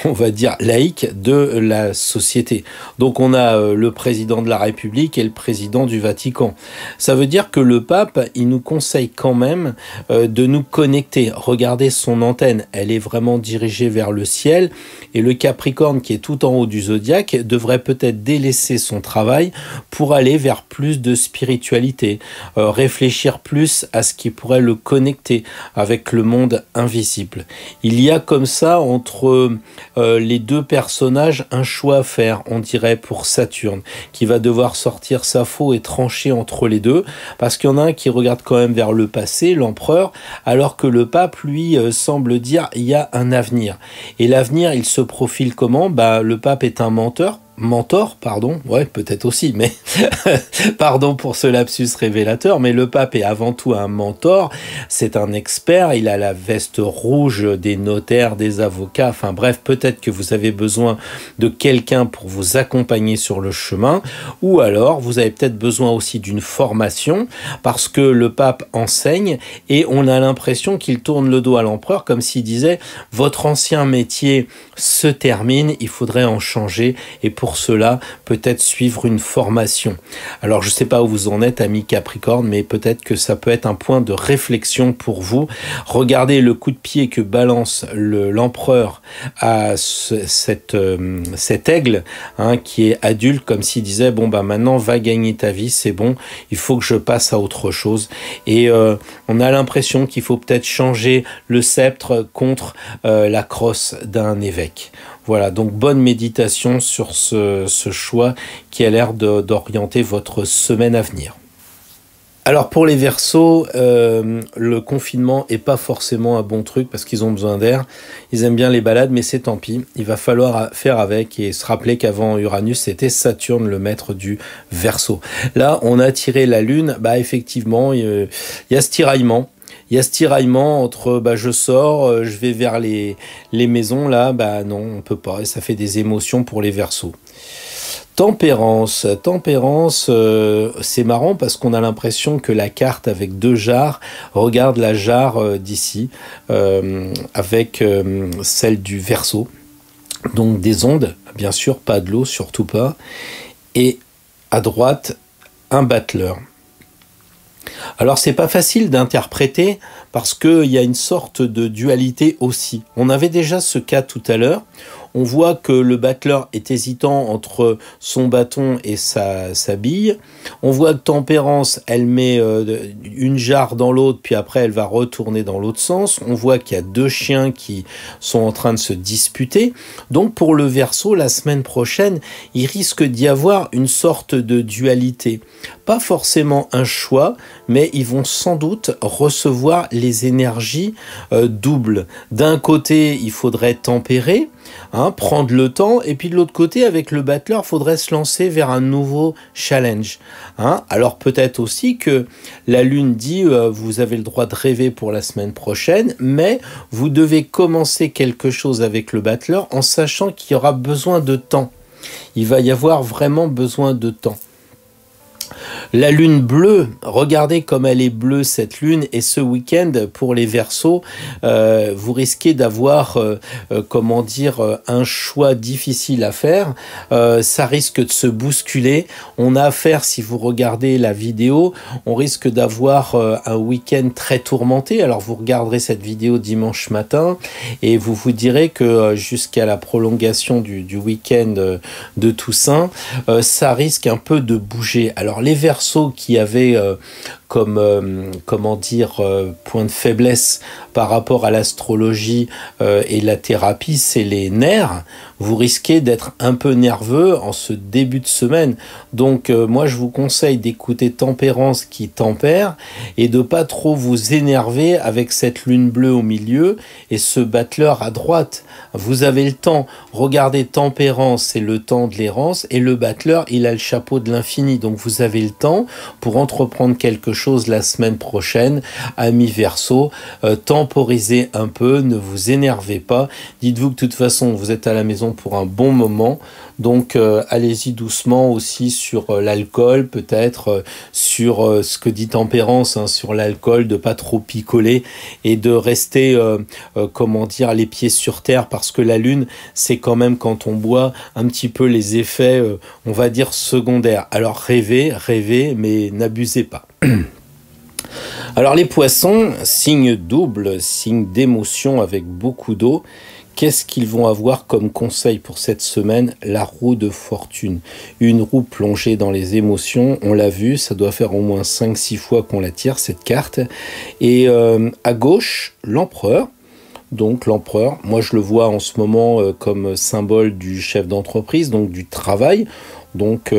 on va dire, laïque de la société. Donc on a le président de la République et le président du Vatican. Ça veut dire que le pape, il nous conseille quand même de nous connecter. Regardez son antenne, elle est vraiment dirigée vers le ciel, et le Capricorne qui est tout en haut du zodiaque devrait peut-être délaisser son travail pour aller vers plus de spiritualité, réfléchir plus à ce qui pourrait le connecter avec le monde invisible. Il y a comme ça entre les 2 personnages un choix à faire, on dirait pour Saturne, qui va devoir sortir sa faux et trancher entre les 2, parce qu'il y en a un qui regarde quand même vers le passé, l'empereur, alors que le pape, lui, semble dire il y a un avenir. Et l'avenir, il se profile comment? Le pape est un mentor, pardon, ouais, peut-être aussi, mais pardon pour ce lapsus révélateur, mais le pape est avant tout un mentor, c'est un expert, il a la veste rouge des notaires, des avocats, enfin bref, peut-être que vous avez besoin de quelqu'un pour vous accompagner sur le chemin, ou alors vous avez peut-être besoin aussi d'une formation, parce que le pape enseigne, et on a l'impression qu'il tourne le dos à l'empereur, comme s'il disait, votre ancien métier se termine, il faudrait en changer, et pour cela, peut-être suivre une formation. Alors, je ne sais pas où vous en êtes, amis Capricorne, mais peut-être que ça peut être un point de réflexion pour vous. Regardez le coup de pied que balance l'empereur à cet aigle, qui est adulte, comme s'il disait, maintenant, va gagner ta vie, c'est bon, il faut que je passe à autre chose. Et on a l'impression qu'il faut peut-être changer le sceptre contre la crosse d'un évêque. Voilà, donc bonne méditation sur ce choix qui a l'air d'orienter votre semaine à venir. Alors pour les Verseaux, le confinement est pas forcément un bon truc parce qu'ils ont besoin d'air. Ils aiment bien les balades, mais c'est tant pis. Il va falloir faire avec et se rappeler qu'avant Uranus, c'était Saturne, le maître du Verseau. Là, on a tiré la Lune. Effectivement, il y a ce tiraillement. Il y a ce tiraillement entre je sors, je vais vers les maisons, là, non, on peut pas, et ça fait des émotions pour les Verseaux. Tempérance, c'est marrant parce qu'on a l'impression que la carte avec 2 jarres regarde la jarre d'ici, avec celle du Verseau. Donc des ondes, bien sûr, pas de l'eau, surtout pas. Et à droite, un battleur. Alors c'est pas facile d'interpréter parce qu'il y a une sorte de dualité aussi. On avait déjà ce cas tout à l'heure. On voit que le battleur est hésitant entre son bâton et sa bille. On voit que Tempérance, elle met une jarre dans l'autre, puis après elle va retourner dans l'autre sens. On voit qu'il y a deux chiens qui sont en train de se disputer. Donc pour le Verseau, la semaine prochaine, il risque d'y avoir une sorte de dualité. Pas forcément un choix, mais ils vont sans doute recevoir les énergies doubles. D'un côté, il faudrait tempérer, prendre le temps, et puis de l'autre côté, avec le battleur, il faudrait se lancer vers un nouveau challenge. Alors peut-être aussi que la Lune dit vous avez le droit de rêver pour la semaine prochaine, mais vous devez commencer quelque chose avec le battleur en sachant qu'il y aura besoin de temps. Il va y avoir vraiment besoin de temps. La lune bleue, regardez comme elle est bleue cette lune, et ce week-end pour les Verseaux, vous risquez d'avoir un choix difficile à faire. Ça risque de se bousculer. On a affaire, si vous regardez la vidéo, on risque d'avoir un week-end très tourmenté. Alors vous regarderez cette vidéo dimanche matin et vous vous direz que jusqu'à la prolongation du week-end de Toussaint, ça risque un peu de bouger. Alors les Verseaux qui avaient point de faiblesse par rapport à l'astrologie et la thérapie, c'est les nerfs. Vous risquez d'être un peu nerveux en ce début de semaine. Donc moi je vous conseille d'écouter Tempérance qui tempère et de pas trop vous énerver avec cette lune bleue au milieu et ce battleur à droite. Vous avez le temps. Regardez, Tempérance, c'est le temps de l'errance, et le battleur, il a le chapeau de l'infini. Donc vous avez le temps pour entreprendre quelque chose la semaine prochaine, amis Verseaux. Temporisez un peu, ne vous énervez pas. Dites-vous que de toute façon, vous êtes à la maison pour un bon moment. Donc allez-y doucement aussi sur l'alcool, peut-être sur ce que dit Tempérance, sur l'alcool, de pas trop picoler et de rester les pieds sur terre, parce que la lune, c'est quand même quand on boit un petit peu les effets, on va dire secondaires. Alors rêvez, mais n'abusez pas. Alors les Poissons, signe double, signe d'émotion avec beaucoup d'eau. Qu'est-ce qu'ils vont avoir comme conseil pour cette semaine? La roue de fortune. Une roue plongée dans les émotions, on l'a vu, ça doit faire au moins 5-6 fois qu'on la tire, cette carte. Et à gauche, l'empereur. Donc l'empereur, moi je le vois en ce moment comme symbole du chef d'entreprise, donc du travail. Donc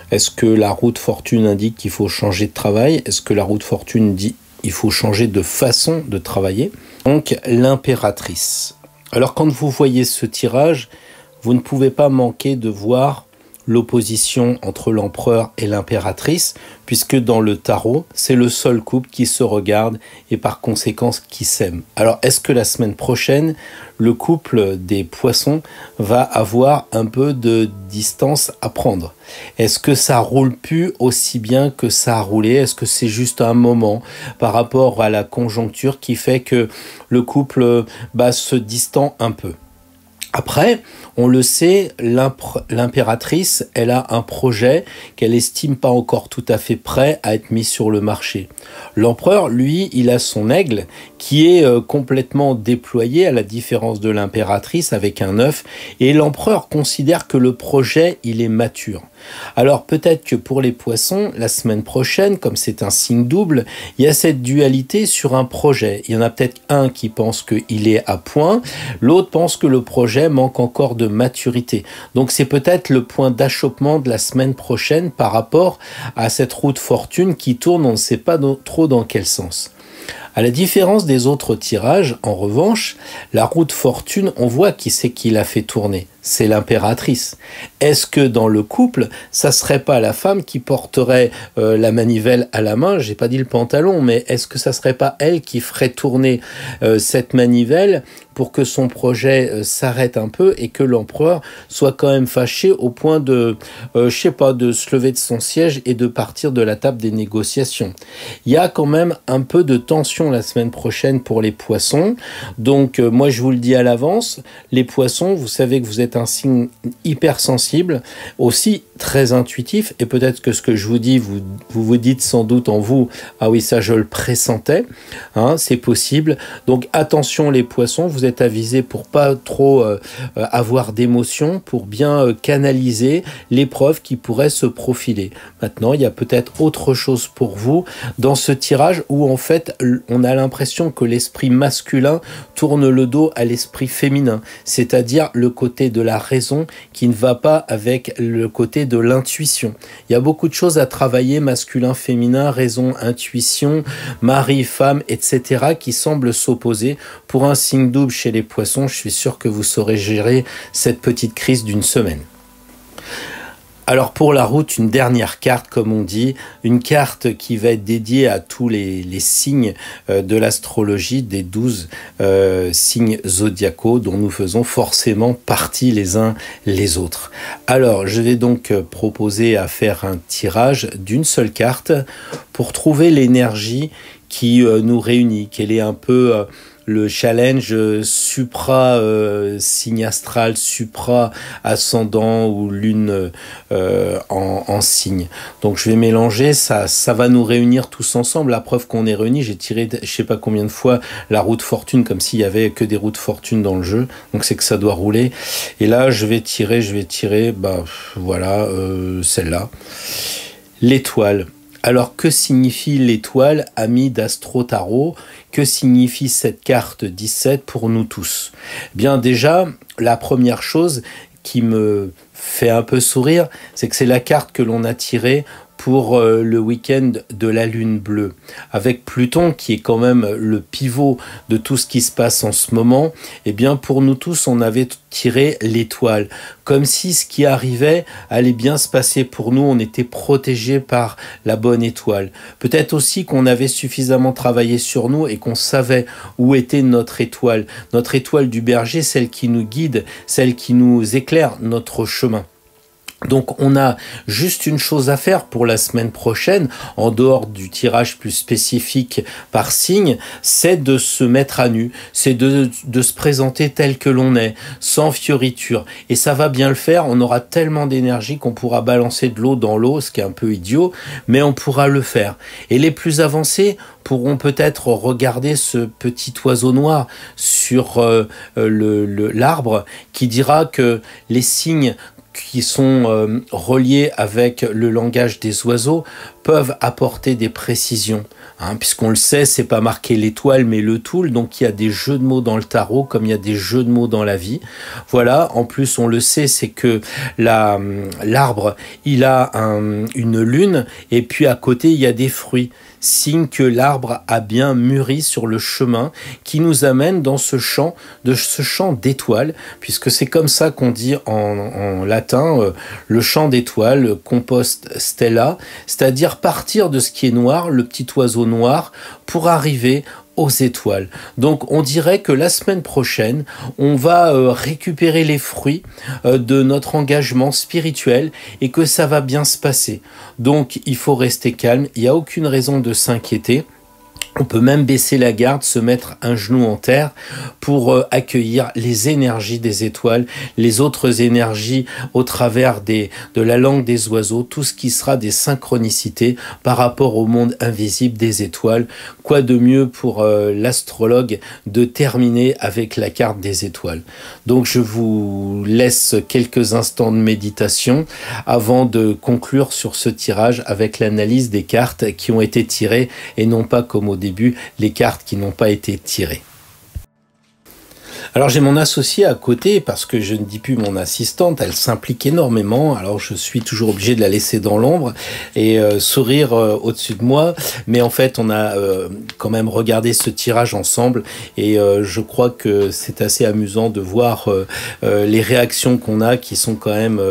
est-ce que la roue de fortune indique qu'il faut changer de travail? Est-ce que la roue de fortune dit qu'il faut changer de façon de travailler? Donc l'impératrice. Alors quand vous voyez ce tirage, vous ne pouvez pas manquer de voir l'opposition entre l'empereur et l'impératrice, puisque dans le tarot, c'est le seul couple qui se regarde et par conséquent qui s'aime. Alors est-ce que la semaine prochaine, le couple des Poissons va avoir un peu de distance à prendre? Est-ce que ça roule plus aussi bien que ça a roulé? Est-ce que c'est juste un moment par rapport à la conjoncture qui fait que le couple se distend un peu? Après, on le sait, l'impératrice, elle a un projet qu'elle estime pas encore tout à fait prêt à être mis sur le marché. L'empereur, lui, il a son aigle qui est complètement déployé, à la différence de l'impératrice avec un œuf, et l'empereur considère que le projet, il est mature. Alors peut-être que pour les Poissons, la semaine prochaine, comme c'est un signe double, il y a cette dualité sur un projet. Il y en a peut-être un qui pense qu'il est à point, l'autre pense que le projet manque encore de maturité. Donc c'est peut-être le point d'achoppement de la semaine prochaine par rapport à cette roue de fortune qui tourne, on ne sait pas trop dans quel sens. À la différence des autres tirages, en revanche, la roue de fortune, on voit qui c'est qui l'a fait tourner. C'est l'impératrice. Est-ce que dans le couple, ça serait pas la femme qui porterait la manivelle à la main? J'ai pas dit le pantalon, mais est-ce que ça serait pas elle qui ferait tourner cette manivelle pour que son projet s'arrête un peu et que l'empereur soit quand même fâché au point de, de se lever de son siège et de partir de la table des négociations? Il y a quand même un peu de tension la semaine prochaine pour les Poissons. Donc moi je vous le dis à l'avance, les Poissons, vous savez que vous êtes êtes un signe hypersensible, aussi très intuitif, et peut-être que ce que je vous dis, vous dites sans doute en vous, ah oui, ça je le pressentais, hein, c'est possible. Donc attention les poissons, vous êtes avisés pour pas trop avoir d'émotions, pour bien canaliser l'épreuve qui pourrait se profiler. Maintenant, il y a peut-être autre chose pour vous dans ce tirage où en fait on a l'impression que l'esprit masculin tourne le dos à l'esprit féminin, c'est-à-dire le côté de la raison qui ne va pas avec le côté de l'intuition. Il y a beaucoup de choses à travailler, masculin, féminin, raison, intuition, mari, femme, etc. qui semblent s'opposer. Pour un signe double chez les poissons, je suis sûr que vous saurez gérer cette petite crise d'une semaine. Alors pour la route, une dernière carte, comme on dit, une carte qui va être dédiée à tous les signes de l'astrologie, des 12 signes zodiacaux dont nous faisons forcément partie les uns les autres. Alors je vais donc proposer à faire un tirage d'une seule carte pour trouver l'énergie qui nous réunit, quelle est un peu le challenge supra-signe astral, supra-ascendant ou lune en signe. Donc je vais mélanger, ça va nous réunir tous ensemble. La preuve qu'on est réunis, j'ai tiré je sais pas combien de fois la roue de fortune, comme s'il y avait que des roues de fortune dans le jeu. Donc c'est que ça doit rouler. Et là je vais tirer, bah voilà, celle-là. L'étoile. Alors, que signifie l'étoile, ami d'Astro Tarot? Que signifie cette carte 17 pour nous tous? Bien déjà, la première chose qui me fait un peu sourire, c'est que c'est la carte que l'on a tirée pour le week-end de la lune bleue. Avec Pluton, qui est quand même le pivot de tout ce qui se passe en ce moment, eh bien pour nous tous, on avait tiré l'étoile. Comme si ce qui arrivait allait bien se passer pour nous, on était protégé par la bonne étoile. Peut-être aussi qu'on avait suffisamment travaillé sur nous et qu'on savait où était notre étoile. Notre étoile du berger, celle qui nous guide, celle qui nous éclaire notre chemin. Donc on a juste une chose à faire pour la semaine prochaine, en dehors du tirage plus spécifique par signe, c'est de se mettre à nu, c'est de se présenter tel que l'on est, sans fioriture. Et ça va bien le faire, on aura tellement d'énergie qu'on pourra balancer de l'eau dans l'eau, ce qui est un peu idiot, mais on pourra le faire. Et les plus avancés pourront peut-être regarder ce petit oiseau noir sur l'arbre qui dira que les signes qui sont reliés avec le langage des oiseaux peuvent apporter des précisions. Hein, puisqu'on le sait, c'est pas marqué l'étoile mais le toul, donc il y a des jeux de mots dans le tarot comme il y a des jeux de mots dans la vie. Voilà, en plus on le sait, c'est que l'arbre, il a une lune et puis à côté il y a des fruits. Signe que l'arbre a bien mûri sur le chemin qui nous amène dans ce champ d'étoiles, puisque c'est comme ça qu'on dit en latin le champ d'étoiles, compost stella, c'est-à-dire partir de ce qui est noir, le petit oiseau noir, pour arriver aux étoiles. Donc on dirait que la semaine prochaine, on va récupérer les fruits de notre engagement spirituel et que ça va bien se passer. Donc il faut rester calme, il n'y a aucune raison de s'inquiéter. On peut même baisser la garde, se mettre un genou en terre pour accueillir les énergies des étoiles, les autres énergies au travers de la langue des oiseaux, tout ce qui sera des synchronicités par rapport au monde invisible des étoiles. Quoi de mieux pour l'astrologue de terminer avec la carte des étoiles. Donc je vous laisse quelques instants de méditation avant de conclure sur ce tirage avec l'analyse des cartes qui ont été tirées et non pas comme au début, les cartes qui n'ont pas été tirées. Alors j'ai mon associée à côté parce que je ne dis plus mon assistante, elle s'implique énormément, alors je suis toujours obligé de la laisser dans l'ombre et sourire au-dessus de moi, mais en fait on a quand même regardé ce tirage ensemble et je crois que c'est assez amusant de voir les réactions qu'on a qui sont quand même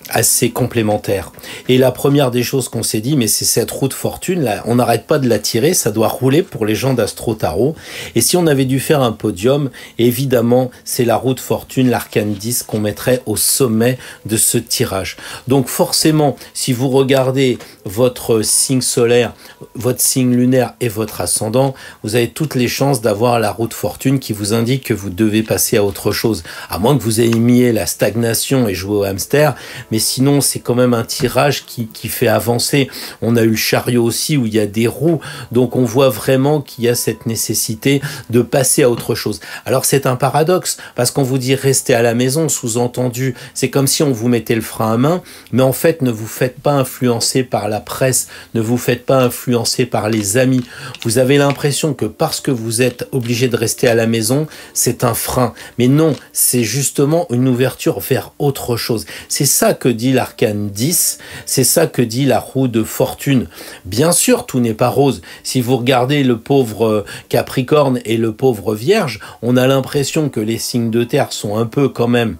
assez complémentaires. Et la première des choses qu'on s'est dit, mais c'est cette roue de fortune, là, on n'arrête pas de la tirer, ça doit rouler pour les gens d'Astro Tarot. Et si on avait dû faire un podium, évidemment, c'est la roue de fortune, l'arcane 10, qu'on mettrait au sommet de ce tirage. Donc forcément, si vous regardez votre signe solaire, votre signe lunaire et votre ascendant, vous avez toutes les chances d'avoir la roue de fortune qui vous indique que vous devez passer à autre chose. À moins que vous aimiez la stagnation et jouer au hamster, mais sinon c'est quand même un tirage qui fait avancer. On a eu le chariot aussi où il y a des roues, donc on voit vraiment qu'il y a cette nécessité de passer à autre chose. Alors c'est un paradoxe, parce qu'on vous dit restez à la maison, sous-entendu, c'est comme si on vous mettait le frein à main, mais en fait ne vous faites pas influencer par la presse, ne vous faites pas influencer par les amis. Vous avez l'impression que parce que vous êtes obligé de rester à la maison, c'est un frein. Mais non, c'est justement une ouverture vers autre chose. C'est ça que dit l'arcane 10, c'est ça que dit la roue de fortune. Bien sûr, tout n'est pas rose. Si vous regardez le pauvre Capricorne et le pauvre Vierge, on a l'impression que les signes de terre sont un peu quand même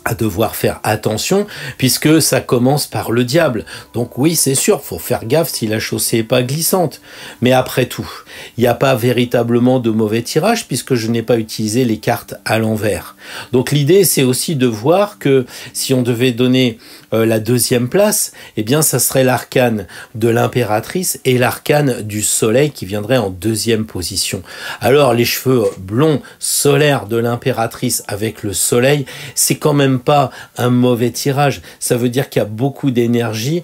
à devoir faire attention, puisque ça commence par le diable. Donc oui, c'est sûr, faut faire gaffe si la chaussée est pas glissante. Mais après tout, il n'y a pas véritablement de mauvais tirage, puisque je n'ai pas utilisé les cartes à l'envers. Donc l'idée, c'est aussi de voir que si on devait donner la deuxième place, eh bien ça serait l'arcane de l'impératrice et l'arcane du soleil qui viendrait en deuxième position. Alors les cheveux blonds solaires de l'impératrice avec le soleil, c'est quand même pas un mauvais tirage. Ça veut dire qu'il y a beaucoup d'énergie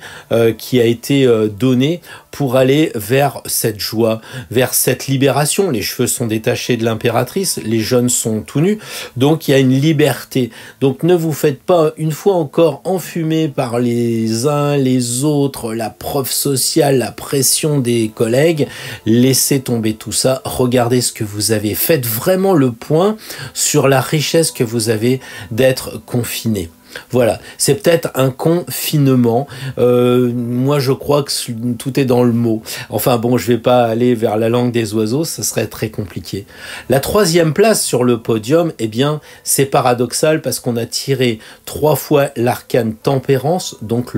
qui a été donnée pour aller vers cette joie, vers cette libération. Les cheveux sont détachés de l'impératrice, les jeunes sont tout nus, donc il y a une liberté. Donc ne vous faites pas une fois encore enfumer par les uns, les autres, la preuve sociale, la pression des collègues. Laissez tomber tout ça, regardez ce que vous avez. Faites vraiment le point sur la richesse que vous avez d'être confiné. Voilà, c'est peut-être un confinement. Moi, je crois que tout est dans le mot. Enfin bon, je vais pas aller vers la langue des oiseaux, ça serait très compliqué. La troisième place sur le podium, eh bien, c'est paradoxal parce qu'on a tiré 3 fois l'arcane tempérance, donc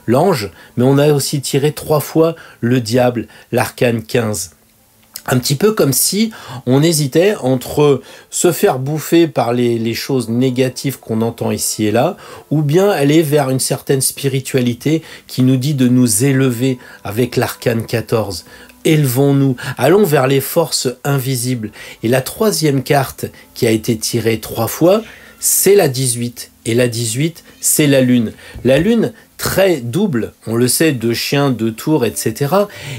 l'ange, mais on a aussi tiré 3 fois le diable, l'arcane 15. Un petit peu comme si on hésitait entre se faire bouffer par les choses négatives qu'on entend ici et là, ou bien aller vers une certaine spiritualité qui nous dit de nous élever avec l'arcane 14. Élevons-nous, allons vers les forces invisibles. Et la troisième carte qui a été tirée 3 fois, c'est la 18. Et la 18, c'est la lune. La lune, très double, on le sait, de chien, de tour, etc.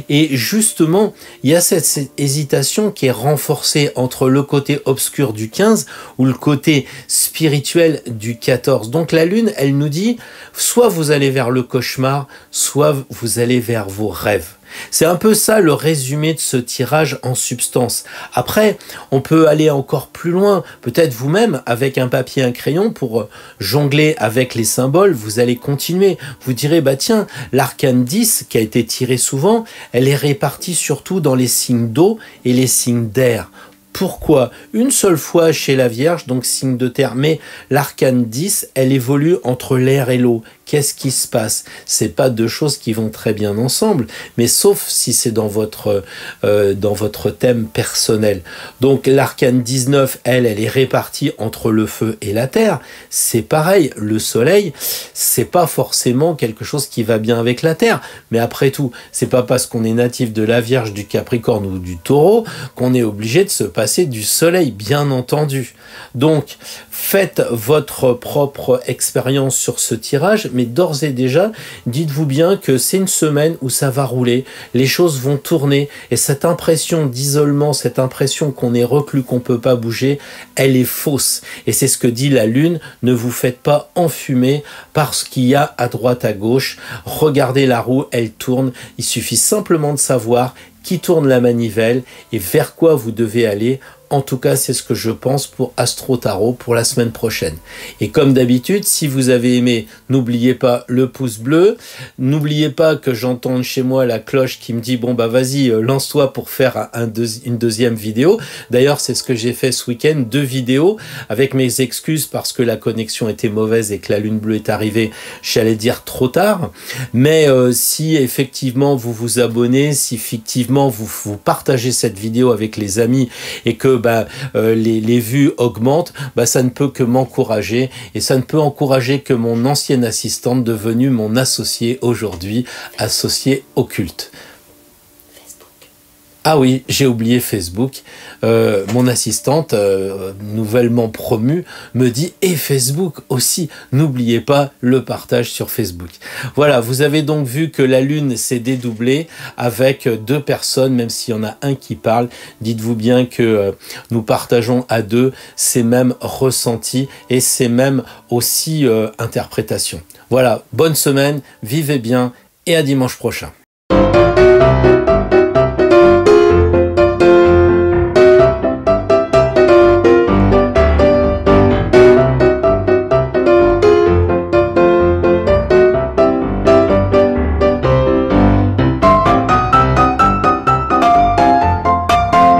Et justement, il y a cette hésitation qui est renforcée entre le côté obscur du 15 ou le côté spirituel du 14. Donc la lune, elle nous dit, soit vous allez vers le cauchemar, soit vous allez vers vos rêves. C'est un peu ça le résumé de ce tirage en substance. Après, on peut aller encore plus loin, peut-être vous-même avec un papier et un crayon pour jongler avec les symboles, vous allez continuer. Vous direz, bah tiens, l'arcane 10 qui a été tirée souvent, elle est répartie surtout dans les signes d'eau et les signes d'air. Pourquoi? Une seule fois chez la Vierge, donc signe de terre, mais l'arcane 10, elle évolue entre l'air et l'eau. Qu'est-ce qui se passe? C'est pas deux choses qui vont très bien ensemble, mais sauf si c'est dans votre thème personnel. Donc l'arcane 19, elle est répartie entre le feu et la terre. C'est pareil, le soleil, c'est pas forcément quelque chose qui va bien avec la terre. Mais après tout, c'est pas parce qu'on est natif de la Vierge, du Capricorne ou du Taureau qu'on est obligé de se passer du soleil, bien entendu. Donc, faites votre propre expérience sur ce tirage, mais d'ores et déjà, dites-vous bien que c'est une semaine où ça va rouler, les choses vont tourner, et cette impression d'isolement, cette impression qu'on est reclus, qu'on peut pas bouger, elle est fausse. Et c'est ce que dit la Lune, ne vous faites pas enfumer parce qu'il y a à droite, à gauche, regardez la roue, elle tourne, il suffit simplement de savoir qui tourne la manivelle et vers quoi vous devez aller En tout cas, c'est ce que je pense pour Astro Tarot pour la semaine prochaine. Et comme d'habitude, si vous avez aimé, n'oubliez pas le pouce bleu. N'oubliez pas que j'entende chez moi la cloche qui me dit « Bon, bah vas-y, lance-toi pour faire une deuxième vidéo. » D'ailleurs, c'est ce que j'ai fait ce week-end, 2 vidéos, avec mes excuses parce que la connexion était mauvaise et que la lune bleue est arrivée, j'allais dire trop tard. Mais si effectivement vous vous abonnez, si effectivement vous partagez cette vidéo avec les amis et que les vues augmentent, ça ne peut que m'encourager, et ça ne peut encourager que mon ancienne assistante devenue mon associée aujourd'hui, associée occulte. Ah oui, j'ai oublié Facebook. Mon assistante, nouvellement promue, me dit « Et Facebook aussi, n'oubliez pas le partage sur Facebook. » Voilà, vous avez donc vu que la lune s'est dédoublée avec 2 personnes, même s'il y en a un qui parle. Dites-vous bien que nous partageons à 2 ces mêmes ressentis et ces mêmes aussi interprétations. Voilà, bonne semaine, vivez bien et à dimanche prochain.